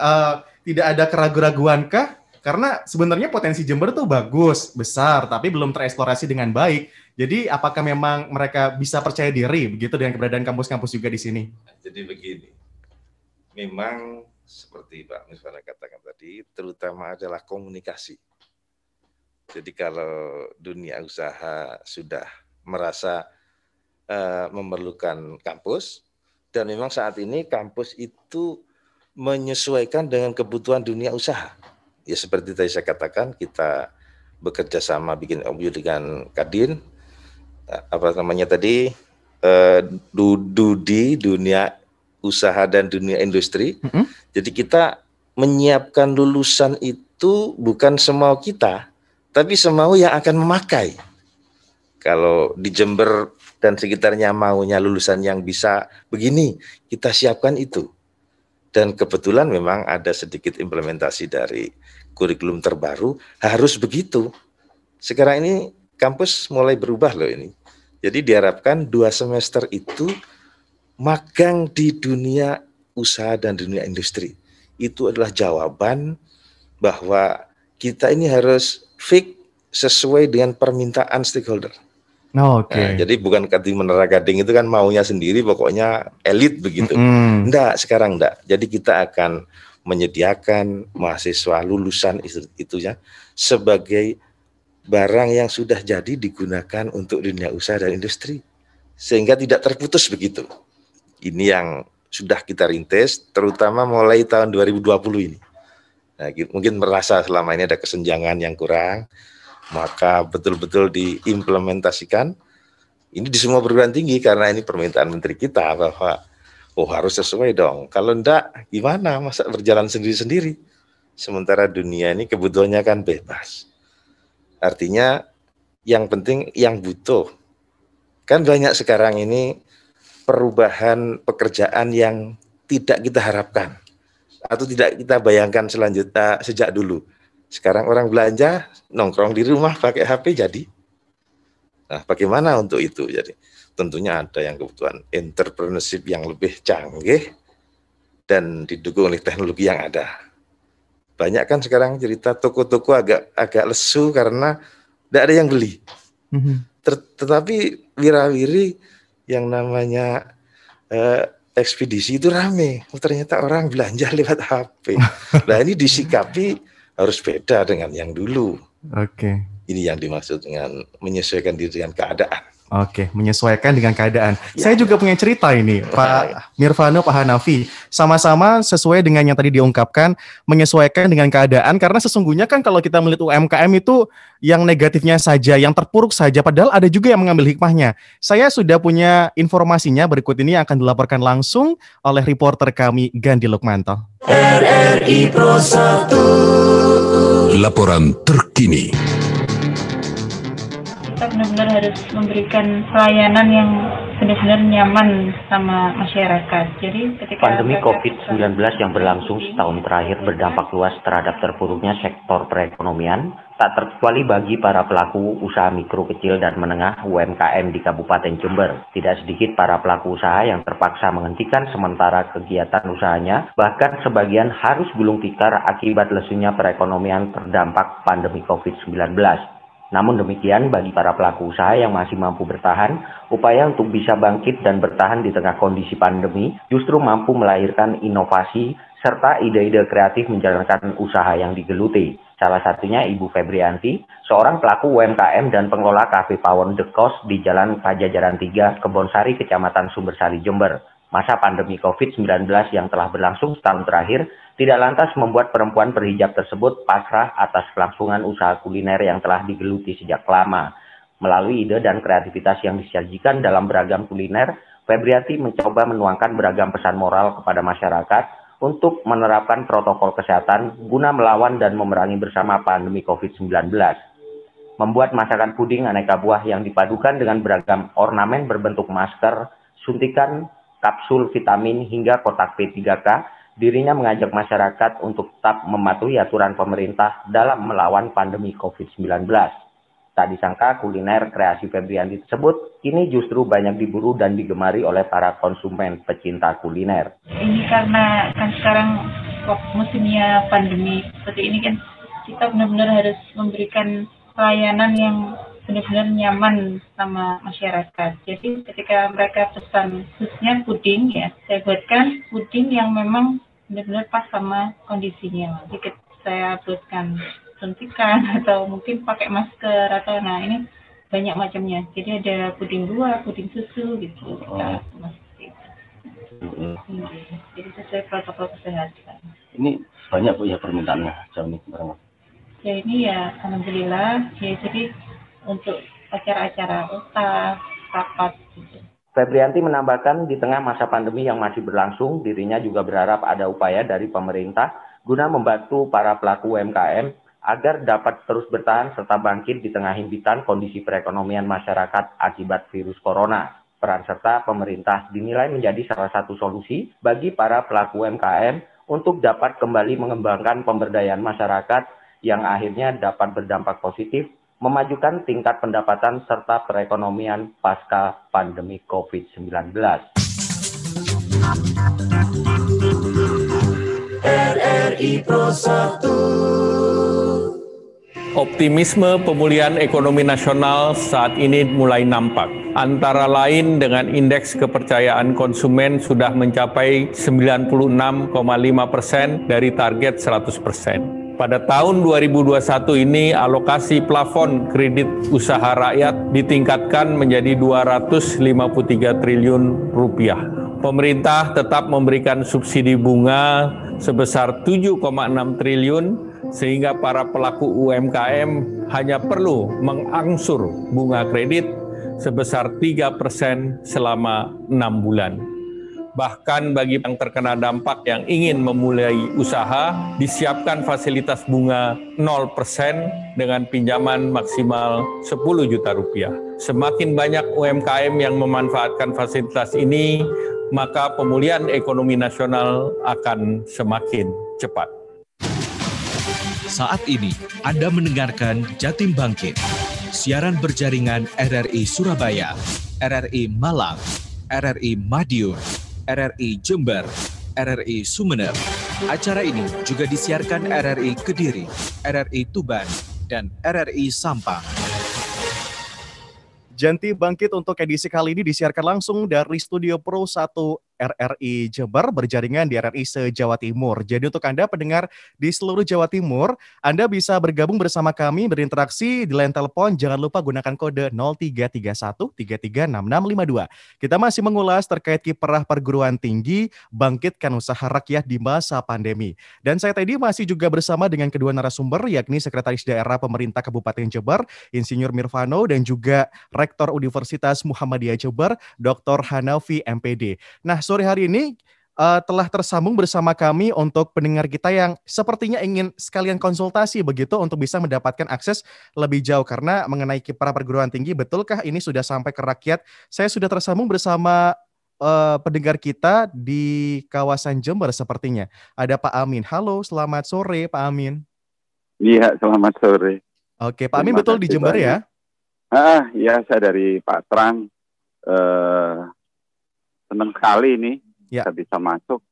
tidak ada keraguan-raguankah? Karena sebenarnya potensi Jember tuh bagus, besar, tapi belum tereksplorasi dengan baik. Jadi apakah memang mereka bisa percaya diri begitu dengan keberadaan kampus-kampus juga di sini? Jadi begini, memang seperti Pak Mirvano katakan tadi, terutama adalah komunikasi. Jadi kalau dunia usaha sudah merasa memerlukan kampus, dan memang saat ini kampus itu menyesuaikan dengan kebutuhan dunia usaha. Ya seperti tadi saya katakan, kita bekerja sama bikin MOU dengan Kadin, Dudi, dunia usaha dan dunia industri. Jadi kita menyiapkan lulusan itu bukan semau kita, tapi semau yang akan memakai. Kalau di Jember dan sekitarnya maunya lulusan yang bisa begini, kita siapkan itu. Dan kebetulan memang ada sedikit implementasi dari kurikulum terbaru, harus begitu. Sekarang ini kampus mulai berubah loh ini. Jadi diharapkan 2 semester itu magang di dunia usaha dan dunia industri. Itu adalah jawaban bahwa kita ini harus fix sesuai dengan permintaan stakeholder. Nah, jadi bukan di Menara Gading itu kan maunya sendiri, pokoknya elit begitu. Enggak, sekarang enggak. Jadi kita akan menyediakan mahasiswa lulusan itu ya sebagai barang yang sudah jadi digunakan untuk dunia usaha dan industri, sehingga tidak terputus begitu. Ini yang sudah kita rintis, terutama mulai tahun 2020 ini. Nah, mungkin merasa selama ini ada kesenjangan yang kurang, maka betul-betul diimplementasikan. Ini di semua perguruan tinggi karena ini permintaan menteri kita bahwa harus sesuai dong. Kalau enggak gimana, masa berjalan sendiri-sendiri. Sementara dunia ini kebutuhannya kan bebas. Artinya yang penting yang butuh. Kan banyak sekarang ini perubahan pekerjaan yang tidak kita harapkan atau tidak kita bayangkan selanjutnya sejak dulu. Sekarang orang belanja nongkrong di rumah pakai HP jadi. Nah, bagaimana untuk itu? Jadi tentunya ada yang kebutuhan entrepreneurship yang lebih canggih dan didukung oleh teknologi yang ada. Banyak kan sekarang cerita toko-toko agak lesu karena tidak ada yang beli. Tetapi wira-wiri yang namanya ekspedisi itu rame. Ternyata orang belanja lewat HP. Nah, ini disikapi harus beda dengan yang dulu. Ini yang dimaksud dengan menyesuaikan diri dengan keadaan. Oke, menyesuaikan dengan keadaan. Saya juga punya cerita ini, Pak Mirvano, Pak Hanafi. Sama-sama sesuai dengan yang tadi diungkapkan, menyesuaikan dengan keadaan. Karena sesungguhnya kan kalau kita melihat UMKM itu yang negatifnya saja, yang terpuruk saja. Padahal ada juga yang mengambil hikmahnya. Saya sudah punya informasinya, berikut ini yang akan dilaporkan langsung oleh reporter kami, Gandhi Lukmanto. RRI Pro 1. Laporan terkini. Kita benar-benar harus memberikan pelayanan yang benar-benar nyaman sama masyarakat. Jadi ketika pandemi COVID-19 yang berlangsung setahun terakhir berdampak luas terhadap terpuruknya sektor perekonomian, tak terkecuali bagi para pelaku usaha mikro, kecil, dan menengah UMKM di Kabupaten Jember. Tidak sedikit para pelaku usaha yang terpaksa menghentikan sementara kegiatan usahanya, bahkan sebagian harus gulung tikar akibat lesunya perekonomian terdampak pandemi COVID-19. Namun demikian, bagi para pelaku usaha yang masih mampu bertahan, upaya untuk bisa bangkit dan bertahan di tengah kondisi pandemi justru mampu melahirkan inovasi serta ide-ide kreatif menjalankan usaha yang digeluti. Salah satunya Ibu Febrianti, seorang pelaku UMKM dan pengelola Cafe Pawon The Coast di Jalan Pajajaran 3, Kebonsari, Kecamatan Sumbersari, Jember. Masa pandemi COVID-19 yang telah berlangsung setahun terakhir tidak lantas membuat perempuan berhijab tersebut pasrah atas kelangsungan usaha kuliner yang telah digeluti sejak lama. Melalui ide dan kreativitas yang disajikan dalam beragam kuliner, Febrianti mencoba menuangkan beragam pesan moral kepada masyarakat untuk menerapkan protokol kesehatan guna melawan dan memerangi bersama pandemi COVID-19. Membuat masakan puding aneka buah yang dipadukan dengan beragam ornamen berbentuk masker, suntikan, kapsul vitamin hingga kotak P3K, dirinya mengajak masyarakat untuk tetap mematuhi aturan pemerintah dalam melawan pandemi COVID-19. Tak disangka kuliner kreasi Febrianti tersebut kini justru banyak diburu dan digemari oleh para konsumen pecinta kuliner. Ini karena kan sekarang musimnya pandemi seperti ini kan, kita benar-benar harus memberikan pelayanan yang benar-benar nyaman sama masyarakat. Jadi ketika mereka pesan khususnya puding ya, saya buatkan puding yang memang benar-benar pas sama kondisinya. Jadi saya buatkan suntikan atau mungkin pakai masker atau ini banyak macamnya. Jadi ada puding buah, puding susu gitu. Jadi sesuai protokol kesehatan. Ini banyak Bu ya permintaannya jam ini barang. Ya ini ya alhamdulillah. Ya jadi untuk acara-acara ultah, rapat gitu. Febrianti menambahkan di tengah masa pandemi yang masih berlangsung, dirinya juga berharap ada upaya dari pemerintah guna membantu para pelaku UMKM agar dapat terus bertahan serta bangkit di tengah himpitan kondisi perekonomian masyarakat akibat virus corona. Peran serta pemerintah dinilai menjadi salah satu solusi bagi para pelaku UMKM untuk dapat kembali mengembangkan pemberdayaan masyarakat yang akhirnya dapat berdampak positif memajukan tingkat pendapatan serta perekonomian pasca pandemi COVID-19. RRI Pro 1. Optimisme pemulihan ekonomi nasional saat ini mulai nampak. Antara lain dengan indeks kepercayaan konsumen sudah mencapai 96,5% dari target 100%. Pada tahun 2021 ini alokasi plafon kredit usaha rakyat ditingkatkan menjadi 253 triliun rupiah. Pemerintah tetap memberikan subsidi bunga sebesar 7,6 triliun sehingga para pelaku UMKM hanya perlu mengangsur bunga kredit sebesar 3% selama 6 bulan. Bahkan bagi yang terkena dampak yang ingin memulai usaha, disiapkan fasilitas bunga 0% dengan pinjaman maksimal 10 juta rupiah. Semakin banyak UMKM yang memanfaatkan fasilitas ini, maka pemulihan ekonomi nasional akan semakin cepat. Saat ini Anda mendengarkan Jatim Bangkit, siaran berjaringan RRI Surabaya, RRI Malang, RRI Madiun, RRI Jember, RRI Sumeneb. Acara ini juga disiarkan RRI Kediri, RRI Tuban, dan RRI Sampang. Jatim Bangkit untuk edisi kali ini disiarkan langsung dari Studio Pro 1 RRI Jember berjaringan di RRI se-Jawa Timur. Jadi untuk Anda pendengar di seluruh Jawa Timur, Anda bisa bergabung bersama kami, berinteraksi di line telepon. Jangan lupa gunakan kode 0331 336652. Kita masih mengulas terkait kiprah perguruan tinggi bangkitkan usaha rakyat di masa pandemi. Dan saya tadi masih juga bersama dengan kedua narasumber, yakni Sekretaris Daerah Pemerintah Kabupaten Jember, Insinyur Mirvano, dan juga Rektor Universitas Muhammadiyah Jember, Dr. Hanafi MPD. Nah, sore hari ini telah tersambung bersama kami untuk pendengar kita yang sepertinya ingin sekalian konsultasi begitu untuk bisa mendapatkan akses lebih jauh karena mengenai kiprah perguruan tinggi, betulkah ini sudah sampai ke rakyat? Saya sudah tersambung bersama pendengar kita di kawasan Jember sepertinya. Ada Pak Amin. Halo, selamat sore Pak Amin. Iya, selamat sore. Oke, Pak Amin betul di Jember ya? Ya, saya dari Pak Trang. Senang sekali ini saya bisa masuk.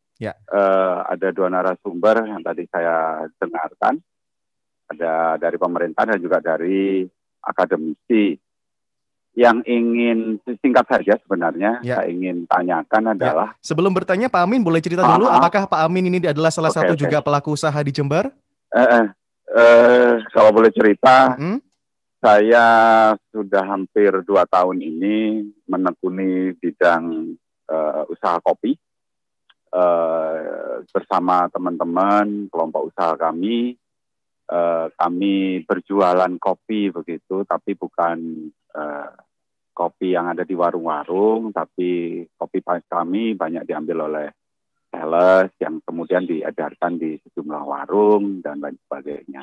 Ada dua narasumber yang tadi saya dengarkan. Ada dari pemerintah dan juga dari akademisi. Yang ingin singkat saja sebenarnya saya ingin tanyakan adalah sebelum bertanya Pak Amin boleh cerita dulu apakah Pak Amin ini adalah salah satu juga pelaku usaha di Jember? Kalau boleh cerita, saya sudah hampir 2 tahun ini menekuni bidang usaha kopi bersama teman-teman kelompok usaha kami. Kami berjualan kopi begitu, tapi bukan kopi yang ada di warung-warung, tapi kopi kami banyak diambil oleh sales yang kemudian diedarkan di sejumlah warung dan lain sebagainya.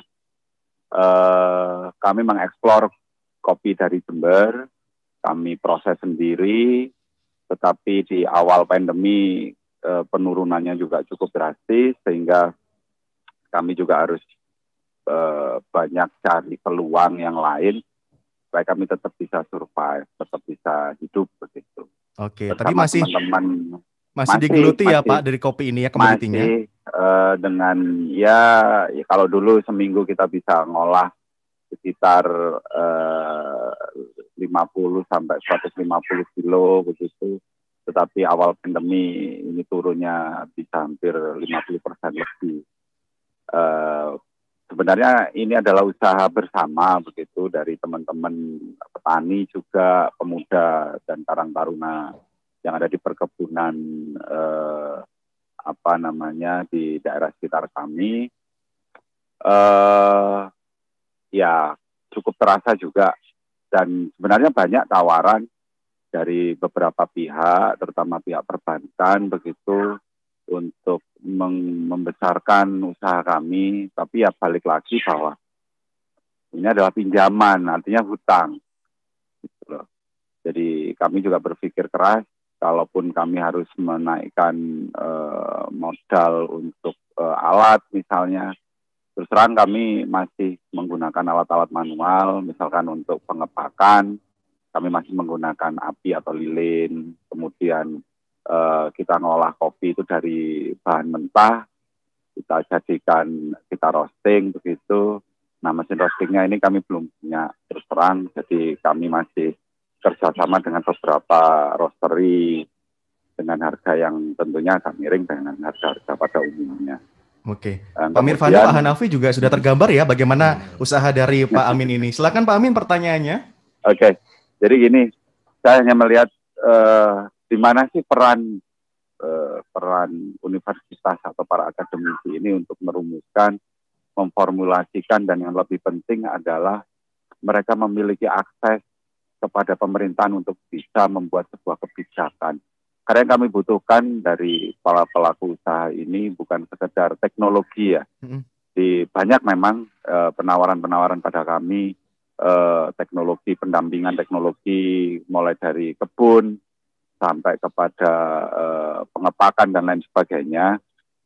Kami mengeksplor kopi dari Jember, kami proses sendiri, tetapi di awal pandemi penurunannya juga cukup drastis sehingga kami juga harus banyak cari peluang yang lain supaya kami tetap bisa survive, tetap bisa hidup begitu. Oke, tadi masih digeluti ya Pak dari kopi ini ya komoditinya? Masih dengan ya kalau dulu seminggu kita bisa ngolah sekitar 50 sampai 150 kilo begitu. Tetapi awal pandemi ini turunnya bisa hampir 50% lebih. Sebenarnya ini adalah usaha bersama begitu dari teman-teman petani juga, pemuda dan karang taruna yang ada di perkebunan di daerah sekitar kami. Ya cukup terasa juga dan sebenarnya banyak tawaran dari beberapa pihak, terutama pihak perbankan begitu, untuk membesarkan usaha kami, tapi ya balik lagi bahwa ini adalah pinjaman, artinya hutang. Gitu loh. Jadi kami juga berpikir keras, kalaupun kami harus menaikkan modal untuk alat misalnya, terus terang kami masih menggunakan alat-alat manual, misalkan untuk pengepakan, kami masih menggunakan api atau lilin, kemudian kita ngolah kopi itu dari bahan mentah, kita roasting begitu. Nah mesin roastingnya ini kami belum punya terus terang, jadi kami masih kerjasama dengan beberapa roastery dengan harga yang tentunya agak miring dengan harga-harga pada umumnya. Oke, Pak Mirvano, Pak Hanafi juga sudah tergambar ya bagaimana usaha dari Pak Amin ini. Silakan Pak Amin pertanyaannya. Oke, jadi gini, saya hanya melihat di mana sih peran universitas atau para akademisi ini untuk merumuskan, memformulasikan, dan yang lebih penting adalah mereka memiliki akses kepada pemerintahan untuk bisa membuat sebuah kebijakan. Karena yang kami butuhkan dari para pelaku usaha ini bukan sekedar teknologi ya. Di banyak memang penawaran-penawaran pada kami, teknologi, pendampingan teknologi mulai dari kebun sampai kepada pengepakan dan lain sebagainya.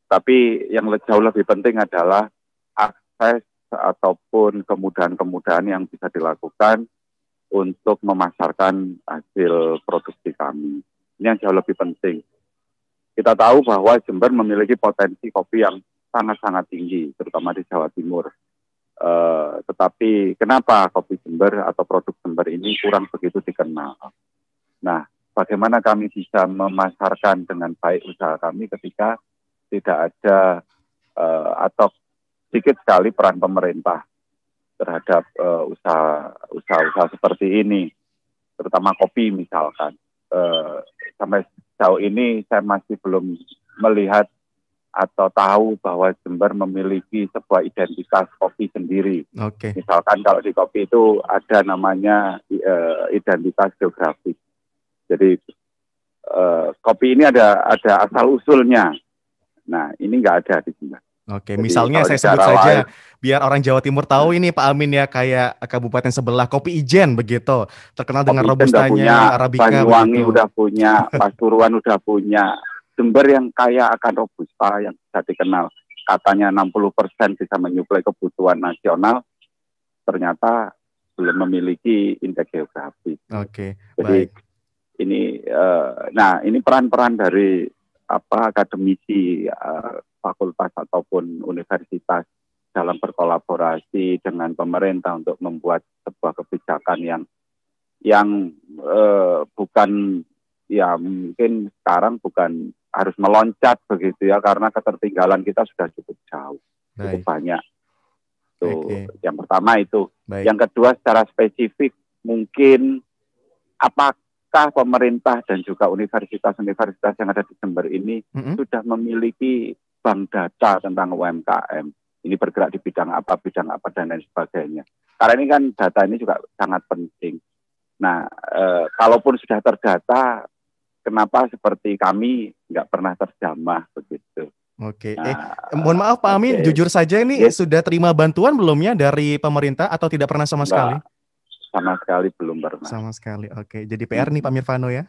Tapi yang jauh lebih penting adalah akses ataupun kemudahan-kemudahan yang bisa dilakukan untuk memasarkan hasil produksi kami. Ini yang jauh lebih penting. Kita tahu bahwa Jember memiliki potensi kopi yang sangat-sangat tinggi, terutama di Jawa Timur. Tetapi kenapa kopi Jember atau produk Jember ini kurang begitu dikenal? Nah, bagaimana kami bisa memasarkan dengan baik usaha kami ketika tidak ada atau sedikit sekali peran pemerintah terhadap usaha-usaha seperti ini, terutama kopi misalkan. Sampai sejauh ini saya masih belum melihat atau tahu bahwa Jember memiliki sebuah identitas kopi sendiri. Oke. Misalkan kalau di kopi itu ada namanya identitas geografis. Jadi kopi ini ada asal usulnya. Nah, ini nggak ada di Jember. Oke, Jadi, misalnya kalau saya di sebut daerah saja lain- biar orang Jawa Timur tahu ini Pak Amin ya, kayak kabupaten sebelah Kopi Ijen begitu, terkenal dengan Kopi Ijen udah punya, robustanya Arabica Banyuwangi begitu. udah punya, Pasuruan udah punya, Jember yang kaya akan robusta yang bisa dikenal. Katanya 60% bisa menyuplai kebutuhan nasional, ternyata belum memiliki indeks geografi. Oke, Jadi baik. ini, ini peran-peran dari akademisi, fakultas ataupun universitas dalam berkolaborasi dengan pemerintah untuk membuat sebuah kebijakan yang bukan, ya mungkin sekarang bukan harus meloncat begitu ya, karena ketertinggalan kita sudah cukup jauh, cukup banyak. Tuh, yang pertama itu. Baik. Yang kedua secara spesifik mungkin apakah pemerintah dan juga universitas-universitas yang ada di Jember ini sudah memiliki bank data tentang UMKM. Ini bergerak di bidang apa, dan lain sebagainya. Karena ini kan data ini juga sangat penting. Nah, kalaupun sudah terdata, kenapa seperti kami nggak pernah terjamah begitu? Oke. Mohon maaf Pak Amin, jujur saja ini sudah terima bantuan belum ya dari pemerintah atau tidak pernah sama sekali? Sama sekali belum pernah. Sama sekali. Oke, jadi PR nih Pak Mirvano ya.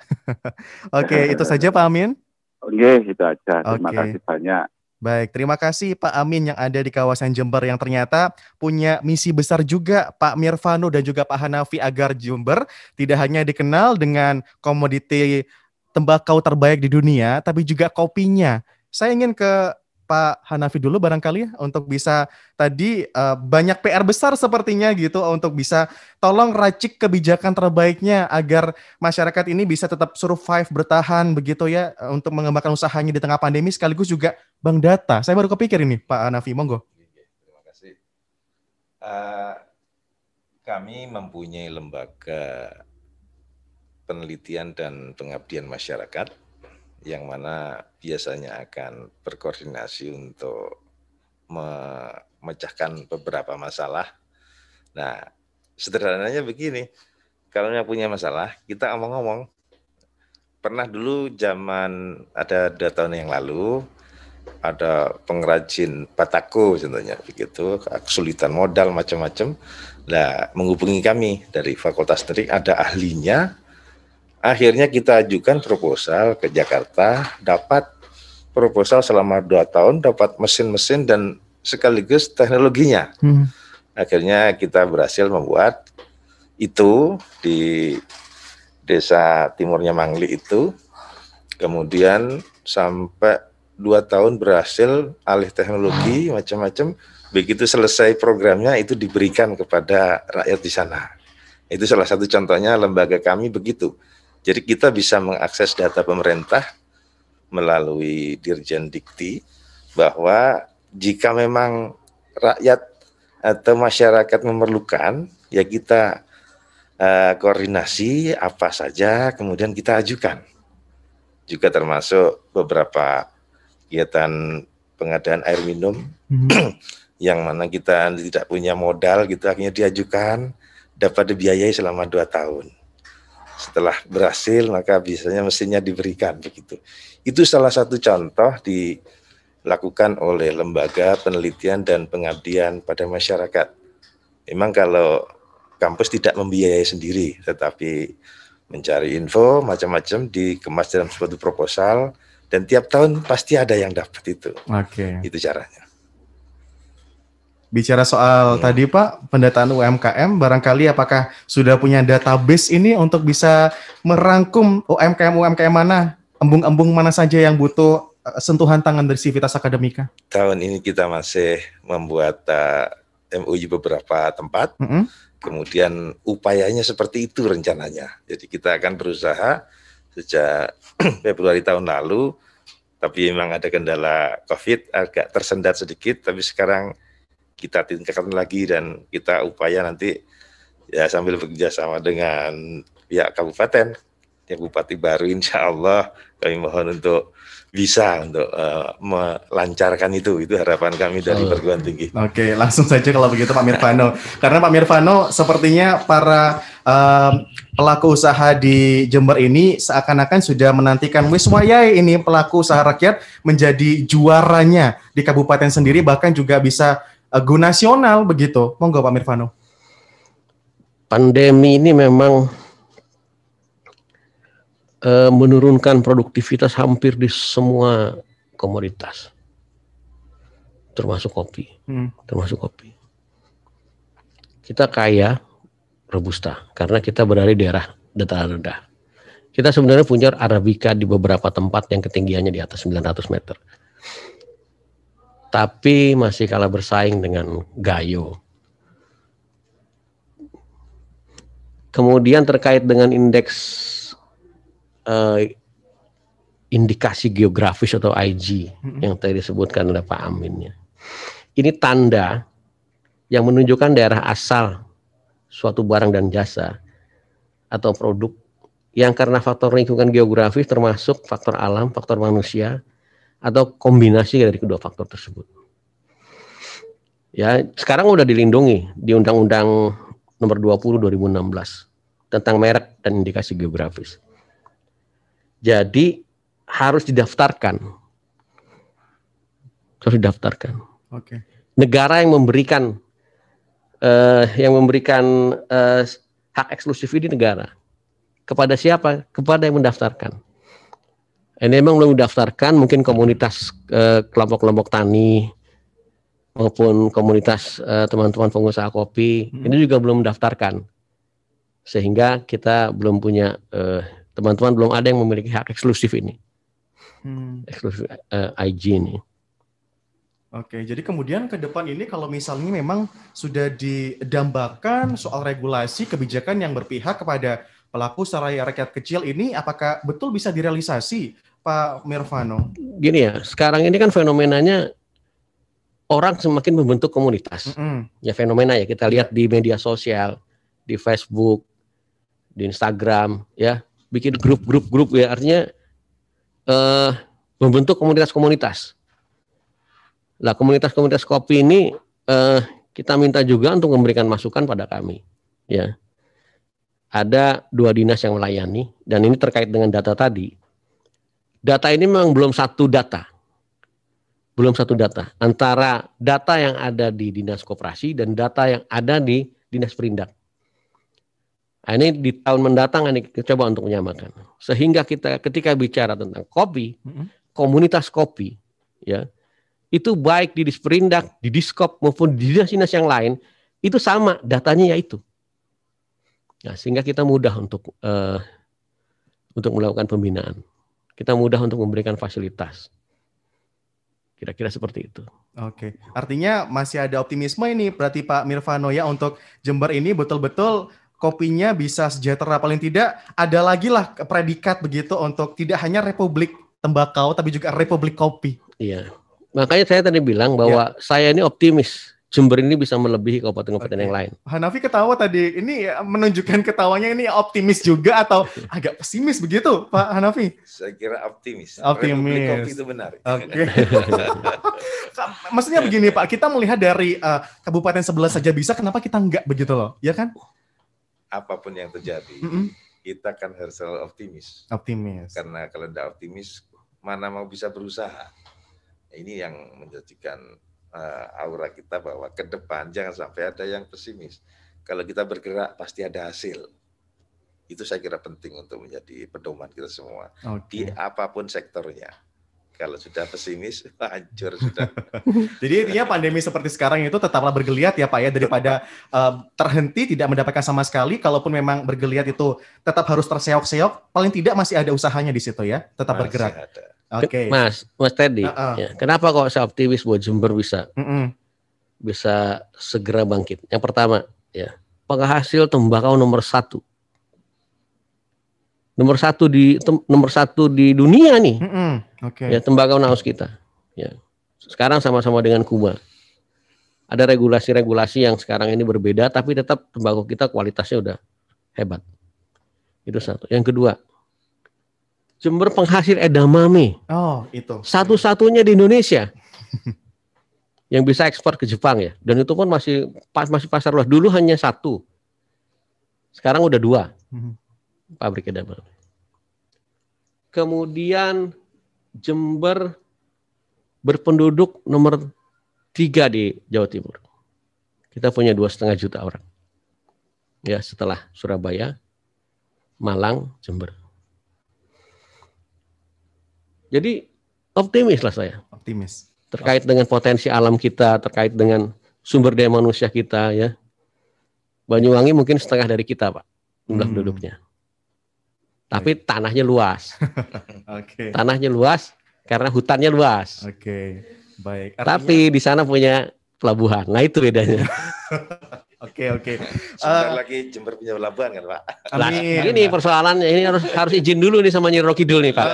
Oke, itu saja Pak Amin. Oke, itu aja. Terima kasih banyak. Baik, terima kasih Pak Amin yang ada di kawasan Jember yang ternyata punya misi besar juga Pak Mirvano dan juga Pak Hanafi agar Jember tidak hanya dikenal dengan komoditi tembakau terbaik di dunia, tapi juga kopinya. Saya ingin ke Pak Hanafi dulu barangkali ya, untuk bisa tadi banyak PR besar sepertinya gitu untuk bisa tolong racik kebijakan terbaiknya agar masyarakat ini bisa tetap survive, bertahan begitu ya untuk mengembangkan usahanya di tengah pandemi sekaligus juga bank data. Saya baru kepikir ini Pak Hanafi, monggo. Terima kasih. Kami mempunyai lembaga penelitian dan pengabdian masyarakat yang mana biasanya akan berkoordinasi untuk memecahkan beberapa masalah. Nah, sederhananya begini, kalau yang punya masalah, kita omong-omong. Pernah dulu zaman ada 2 tahun yang lalu, ada pengrajin batako contohnya, begitu, kesulitan modal macam-macam. Nah, menghubungi kami dari Fakultas Teknik, ada ahlinya. Akhirnya kita ajukan proposal ke Jakarta, dapat proposal selama 2 tahun, dapat mesin-mesin dan sekaligus teknologinya. Akhirnya kita berhasil membuat itu di desa timurnya Mangli itu. Kemudian sampai 2 tahun berhasil alih teknologi macam-macam. Begitu selesai programnya itu diberikan kepada rakyat di sana. Itu salah satu contohnya lembaga kami begitu. Jadi kita bisa mengakses data pemerintah melalui Dirjen Dikti bahwa jika memang rakyat atau masyarakat memerlukan, ya kita koordinasi apa saja, kemudian kita ajukan. Juga termasuk beberapa kegiatan pengadaan air minum yang mana kita tidak punya modal, gitu akhirnya diajukan, dapat dibiayai selama 2 tahun. Setelah berhasil maka biasanya mesinnya diberikan begitu. Itu salah satu contoh dilakukan oleh lembaga penelitian dan pengabdian pada masyarakat. Memang kalau kampus tidak membiayai sendiri, tetapi mencari info macam-macam dikemas dalam suatu proposal dan tiap tahun pasti ada yang dapat itu. Oke. Itu caranya. Bicara soal tadi Pak, pendataan UMKM, barangkali apakah sudah punya database ini untuk bisa merangkum UMKM mana, embung-embung mana saja yang butuh sentuhan tangan dari Civitas Akademika? Tahun ini kita masih membuat MOU beberapa tempat, kemudian upayanya seperti itu rencananya. Jadi kita akan berusaha sejak Februari tahun lalu, tapi memang ada kendala COVID agak tersendat sedikit, tapi sekarang kita tingkatkan lagi dan kita upaya nanti ya sambil bekerja sama dengan pihak kabupaten, yang Bupati baru insya Allah kami mohon untuk bisa untuk melancarkan itu harapan kami dari perguruan tinggi. Oke, langsung saja kalau begitu Pak Mirvano. Karena Pak Mirvano sepertinya para pelaku usaha di Jember ini seakan-akan sudah menantikan wis wayahe ini pelaku usaha rakyat menjadi juaranya di kabupaten sendiri, bahkan juga bisa go nasional begitu. Monggo Pak Mirvano. Pandemi ini memang menurunkan produktivitas hampir di semua komoditas, termasuk kopi. Kita kaya Robusta karena kita berada di daerah dataran rendah. Kita sebenarnya punya Arabica di beberapa tempat yang ketinggiannya di atas 900 meter. Tapi masih kalah bersaing dengan Gayo. Kemudian terkait dengan indeks indikasi geografis atau IG yang tadi disebutkan oleh Pak Amin. Ini tanda yang menunjukkan daerah asal suatu barang dan jasa atau produk yang karena faktor lingkungan geografis termasuk faktor alam, faktor manusia atau kombinasi dari kedua faktor tersebut. Ya, sekarang udah dilindungi di Undang-Undang Nomor 20 2016 tentang merek dan indikasi geografis. Jadi harus didaftarkan. Oke. Negara yang memberikan hak eksklusif ini negara. Kepada siapa? Kepada yang mendaftarkan. Ini memang belum mendaftarkan, mungkin komunitas kelompok-kelompok tani maupun komunitas teman-teman pengusaha kopi ini juga belum mendaftarkan. Sehingga kita belum punya teman-teman belum ada yang memiliki hak eksklusif ini, eksklusif IG ini. Oke, jadi kemudian ke depan ini kalau misalnya memang sudah didambakan soal regulasi kebijakan yang berpihak kepada pelaku usaha rakyat kecil ini, apakah betul bisa direalisasi, Pak Mirvano? Gini ya, sekarang ini kan fenomenanya orang semakin membentuk komunitas. Ya fenomena ya kita lihat di media sosial, di Facebook, di Instagram, ya. Bikin grup ya, artinya membentuk komunitas-komunitas. Nah, komunitas-komunitas kopi ini kita minta juga untuk memberikan masukan pada kami. Ya, ada 2 dinas yang melayani dan ini terkait dengan data tadi. Data ini memang belum satu data antara data yang ada di dinas koperasi dan data yang ada di dinas perindak. Nah, ini di tahun mendatang ini kita coba untuk menyamakan. Sehingga kita ketika bicara tentang kopi, komunitas kopi, ya itu baik di Disperindak, di Diskop maupun di dinas-dinas yang lain itu sama datanya yaitu. Nah, sehingga kita mudah untuk melakukan pembinaan. Kita mudah untuk memberikan fasilitas. Kira-kira seperti itu. Oke, artinya masih ada optimisme ini berarti Pak Mirvano ya untuk Jember ini betul-betul kopinya bisa sejahtera, paling tidak ada lagi lah predikat begitu untuk tidak hanya Republik Tembakau tapi juga Republik Kopi. Iya. Makanya saya tadi bilang bahwa saya ini optimis Jember ini bisa melebihi kabupaten-kabupaten yang lain. Hanafi ketawa tadi, ini menunjukkan ketawanya ini optimis juga atau agak pesimis begitu, Pak Hanafi? Saya kira optimis. Optimis. Republik Kopi itu benar. Oke. Maksudnya begini Pak, kita melihat dari kabupaten sebelah saja bisa, kenapa kita enggak begitu loh, ya kan? Apapun yang terjadi, kita kan harus selalu optimis. Optimis. Karena kalau tidak optimis, mana mau bisa berusaha. Ini yang menjadikan aura kita bahwa ke depan jangan sampai ada yang pesimis. Kalau kita bergerak pasti ada hasil. Itu saya kira penting untuk menjadi pedoman kita semua. Di apapun sektornya. Kalau sudah pesimis, hancur sudah. Jadi intinya pandemi seperti sekarang itu tetaplah bergeliat ya Pak ya, daripada terhenti tidak mendapatkan sama sekali. Kalaupun memang bergeliat itu tetap harus terseok-seok, paling tidak masih ada usahanya di situ ya, tetap masih bergerak. Oke. Mas Teddy, ya, kenapa kok saya optimis buat Jember bisa segera bangkit? Yang pertama, ya, penghasil tembakau nomor 1 Nomor satu di dunia nih. Oke. Ya, tembakau naus kita. Ya. Sekarang sama-sama dengan Kuba. Ada regulasi-regulasi yang sekarang ini berbeda, tapi tetap tembakau kita kualitasnya udah hebat. Itu satu. Yang kedua, Jember penghasil edamame. Oh, itu. Satu-satunya di Indonesia yang bisa ekspor ke Jepang ya. Dan itu pun masih pasar luas. Dulu hanya satu. Sekarang udah 2 pabrik edamame. Kemudian Jember berpenduduk nomor 3 di Jawa Timur. Kita punya 2,5 juta orang. Ya, setelah Surabaya, Malang, Jember. Jadi optimis lah saya. Optimis. Terkait dengan potensi alam kita, terkait dengan sumber daya manusia kita ya. Banyuwangi mungkin setengah dari kita, Pak, jumlah penduduknya. Tapi tanahnya luas. Oke. Tanahnya luas karena hutannya luas. Oke. Baik. Tapi di sana punya pelabuhan. Nah, itu bedanya. Oke. Sebentar lagi Jember punya pelabuhan kan, Pak? Amin. Ini persoalannya, ini harus izin dulu nih sama Nyi Ro Kidul nih, Pak.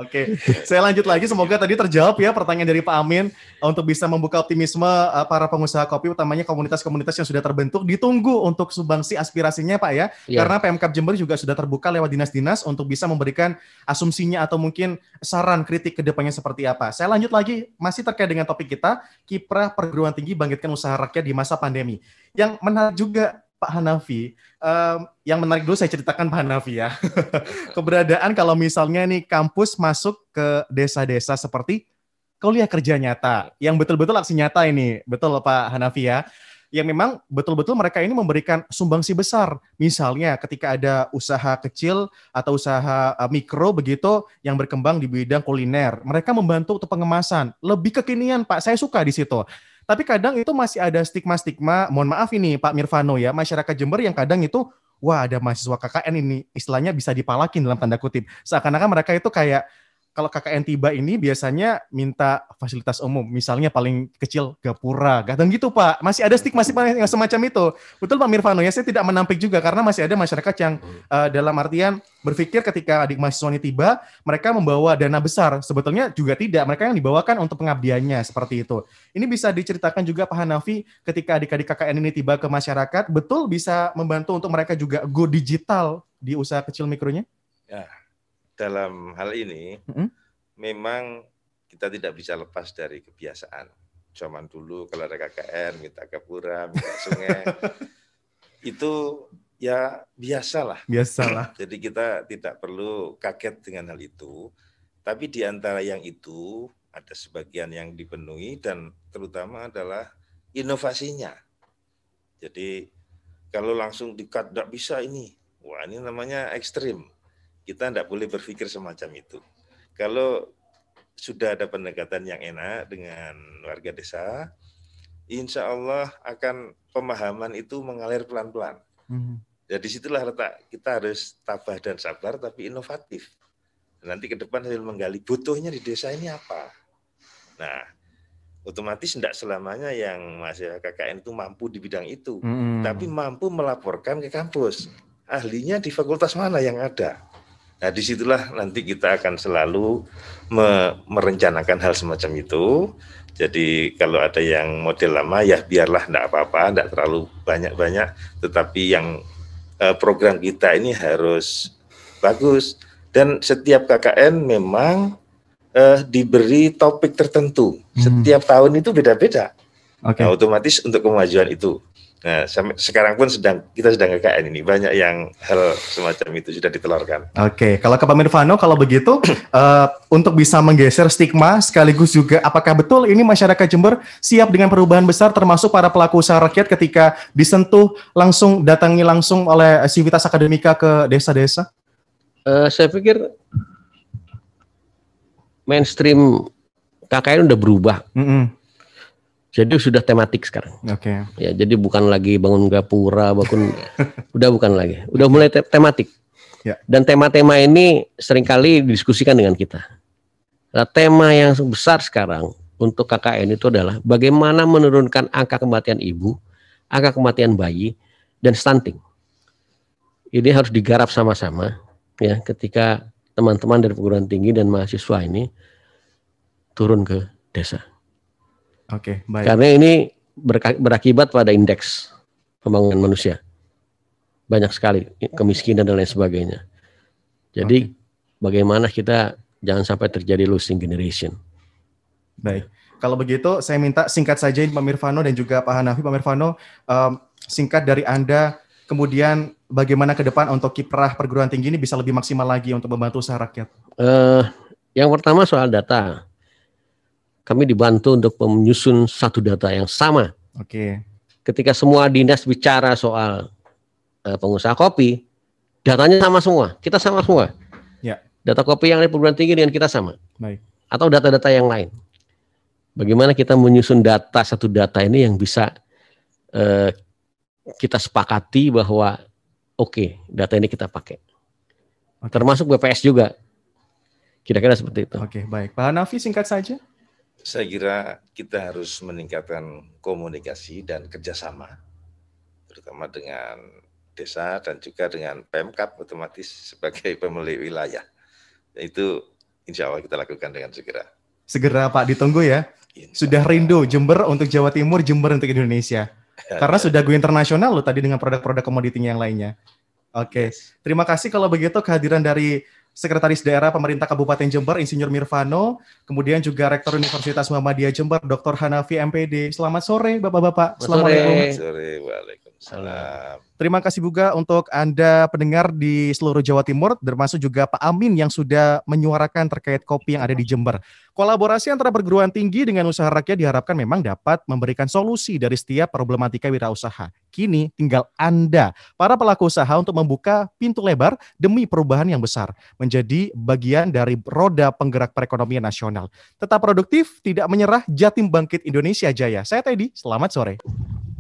Oke, saya lanjut lagi. Semoga tadi terjawab ya pertanyaan dari Pak Amin untuk bisa membuka optimisme para pengusaha kopi, utamanya komunitas-komunitas yang sudah terbentuk. Ditunggu untuk sumbangsi aspirasinya, Pak ya. Karena Pemkab Jember juga sudah terbuka lewat dinas-dinas untuk bisa memberikan asumsinya atau mungkin saran kritik ke depannya seperti apa. Saya lanjut lagi, masih terkait dengan topik kita, kiprah perguruan tinggi bangkitkan usaha rakyat di masa pandemi. Yang menarik juga, Pak Hanafi, yang menarik dulu saya ceritakan Pak Hanafi ya. Keberadaan kalau misalnya nih kampus masuk ke desa-desa seperti kuliah kerja nyata, yang betul-betul aksi nyata ini, betul Pak Hanafi ya, yang memang betul-betul mereka ini memberikan sumbangsi besar. Misalnya ketika ada usaha kecil atau usaha mikro begitu yang berkembang di bidang kuliner, mereka membantu untuk pengemasan, lebih kekinian Pak, saya suka di situ. Tapi kadang itu masih ada stigma-stigma, mohon maaf ini Pak Mirvano ya, masyarakat Jember yang kadang itu, wah ada mahasiswa KKN ini, istilahnya bisa dipalakin dalam tanda kutip. Seakan-akan mereka itu kayak, kalau KKN tiba ini biasanya minta fasilitas umum, misalnya paling kecil gapura, kadang gitu Pak. Masih ada stigma yang semacam itu. Betul Pak Mirvano ya, saya tidak menampik juga, karena masih ada masyarakat yang dalam artian berpikir ketika adik mahasiswa ini tiba, mereka membawa dana besar. Sebetulnya juga tidak, mereka yang dibawakan untuk pengabdiannya, seperti itu. Ini bisa diceritakan juga Pak Hanafi, ketika adik-adik KKN ini tiba ke masyarakat, betul bisa membantu untuk mereka juga go digital di usaha kecil mikronya? Ya, dalam hal ini, memang kita tidak bisa lepas dari kebiasaan. Zaman dulu kalau ada KKN, minta gapura, minta sungai, itu ya biasalah. Jadi kita tidak perlu kaget dengan hal itu. Tapi di antara yang itu, ada sebagian yang dipenuhi dan terutama adalah inovasinya. Jadi kalau langsung di-cut, tidak bisa ini. Wah, ini namanya ekstrim. Kita tidak boleh berpikir semacam itu. Kalau sudah ada pendekatan yang enak dengan warga desa, insya Allah akan pemahaman itu mengalir pelan-pelan. Jadi situlah letak kita harus tabah dan sabar, tapi inovatif. Nanti ke depan sambil menggali butuhnya di desa ini apa. Nah, otomatis tidak selamanya yang mahasiswa KKN itu mampu di bidang itu, tapi mampu melaporkan ke kampus. Ahlinya di fakultas mana yang ada. Nah, disitulah nanti kita akan selalu merencanakan hal semacam itu. Jadi kalau ada yang model lama ya biarlah, tidak apa-apa, tidak terlalu banyak-banyak. Tetapi yang program kita ini harus bagus. Dan setiap KKN memang diberi topik tertentu. Setiap tahun itu beda-beda. Nah, otomatis untuk kemajuan itu. Nah, sampai sekarang pun kita sedang KKN ini banyak yang hal semacam itu sudah ditelurkan. Oke, kalau ke Pak Mirvano, kalau begitu untuk bisa menggeser stigma sekaligus juga apakah betul ini masyarakat Jember siap dengan perubahan besar termasuk para pelaku usaha rakyat ketika disentuh langsung datangi langsung oleh Civitas Akademika ke desa-desa? Saya pikir mainstream KKN udah berubah. Jadi sudah tematik sekarang. Ya, jadi bukan lagi bangun gapura, udah bukan lagi. Udah mulai tematik. Dan tema-tema ini seringkali didiskusikan dengan kita. Nah, tema yang besar sekarang untuk KKN itu adalah bagaimana menurunkan angka kematian ibu, angka kematian bayi, dan stunting. Ini harus digarap sama-sama ya ketika teman-teman dari perguruan tinggi dan mahasiswa ini turun ke desa. Oke, baik. Karena ini berakibat pada indeks pembangunan manusia. Banyak sekali kemiskinan dan lain sebagainya. Jadi bagaimana kita jangan sampai terjadi losing generation. Baik. Kalau begitu saya minta singkat saja Pak Mirvano dan juga Pak Hanafi. Pak Mirvano, singkat dari Anda, kemudian bagaimana ke depan untuk kiprah perguruan tinggi ini bisa lebih maksimal lagi untuk membantu usaha rakyat? Yang pertama soal data. Kami dibantu untuk menyusun satu data yang sama. Oke. Ketika semua dinas bicara soal pengusaha kopi, datanya sama semua. Kita sama semua. Ya. Data kopi yang ada di perguruan tinggi dengan kita sama. Baik. Atau data-data yang lain. Bagaimana kita menyusun data, satu data ini yang bisa kita sepakati bahwa oke, data ini kita pakai. Termasuk BPS juga. Kira-kira seperti itu. Oke, baik. Pak Hanafi singkat saja. Saya kira kita harus meningkatkan komunikasi dan kerjasama, terutama dengan desa dan juga dengan Pemkab otomatis sebagai pemilik wilayah. Itu insya Allah kita lakukan dengan segera. Segera Pak, ditunggu ya. Sudah rindu Jember untuk Jawa Timur, Jember untuk Indonesia. Karena sudah go internasional loh tadi dengan produk-produk komoditinya yang lainnya. Oke, terima kasih kalau begitu kehadiran dari Sekretaris Daerah Pemerintah Kabupaten Jember, Insinyur Mirvano, kemudian juga Rektor Universitas Muhammadiyah Jember, Dr. Hanafi MPD. Selamat sore, Bapak-Bapak. Assalamualaikum. Selamat sore, waalaikumsalam. Terima kasih juga untuk Anda pendengar di seluruh Jawa Timur, termasuk juga Pak Amin yang sudah menyuarakan terkait kopi yang ada di Jember. Kolaborasi antara perguruan tinggi dengan usaha rakyat diharapkan memang dapat memberikan solusi dari setiap problematika wirausaha. Kini tinggal Anda, para pelaku usaha, untuk membuka pintu lebar demi perubahan yang besar, menjadi bagian dari roda penggerak perekonomian nasional. Tetap produktif, tidak menyerah, Jatim Bangkit Indonesia Jaya. Saya Teddy, selamat sore.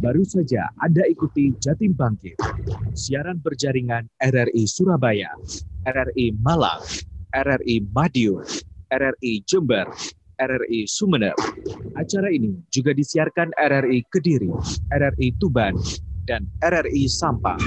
Baru saja Anda ikuti Jatim Bangkit, siaran berjaringan RRI Surabaya, RRI Malang, RRI Madiun, RRI Jember, RRI Sumeneb. Acara ini juga disiarkan RRI Kediri, RRI Tuban, dan RRI Sampang.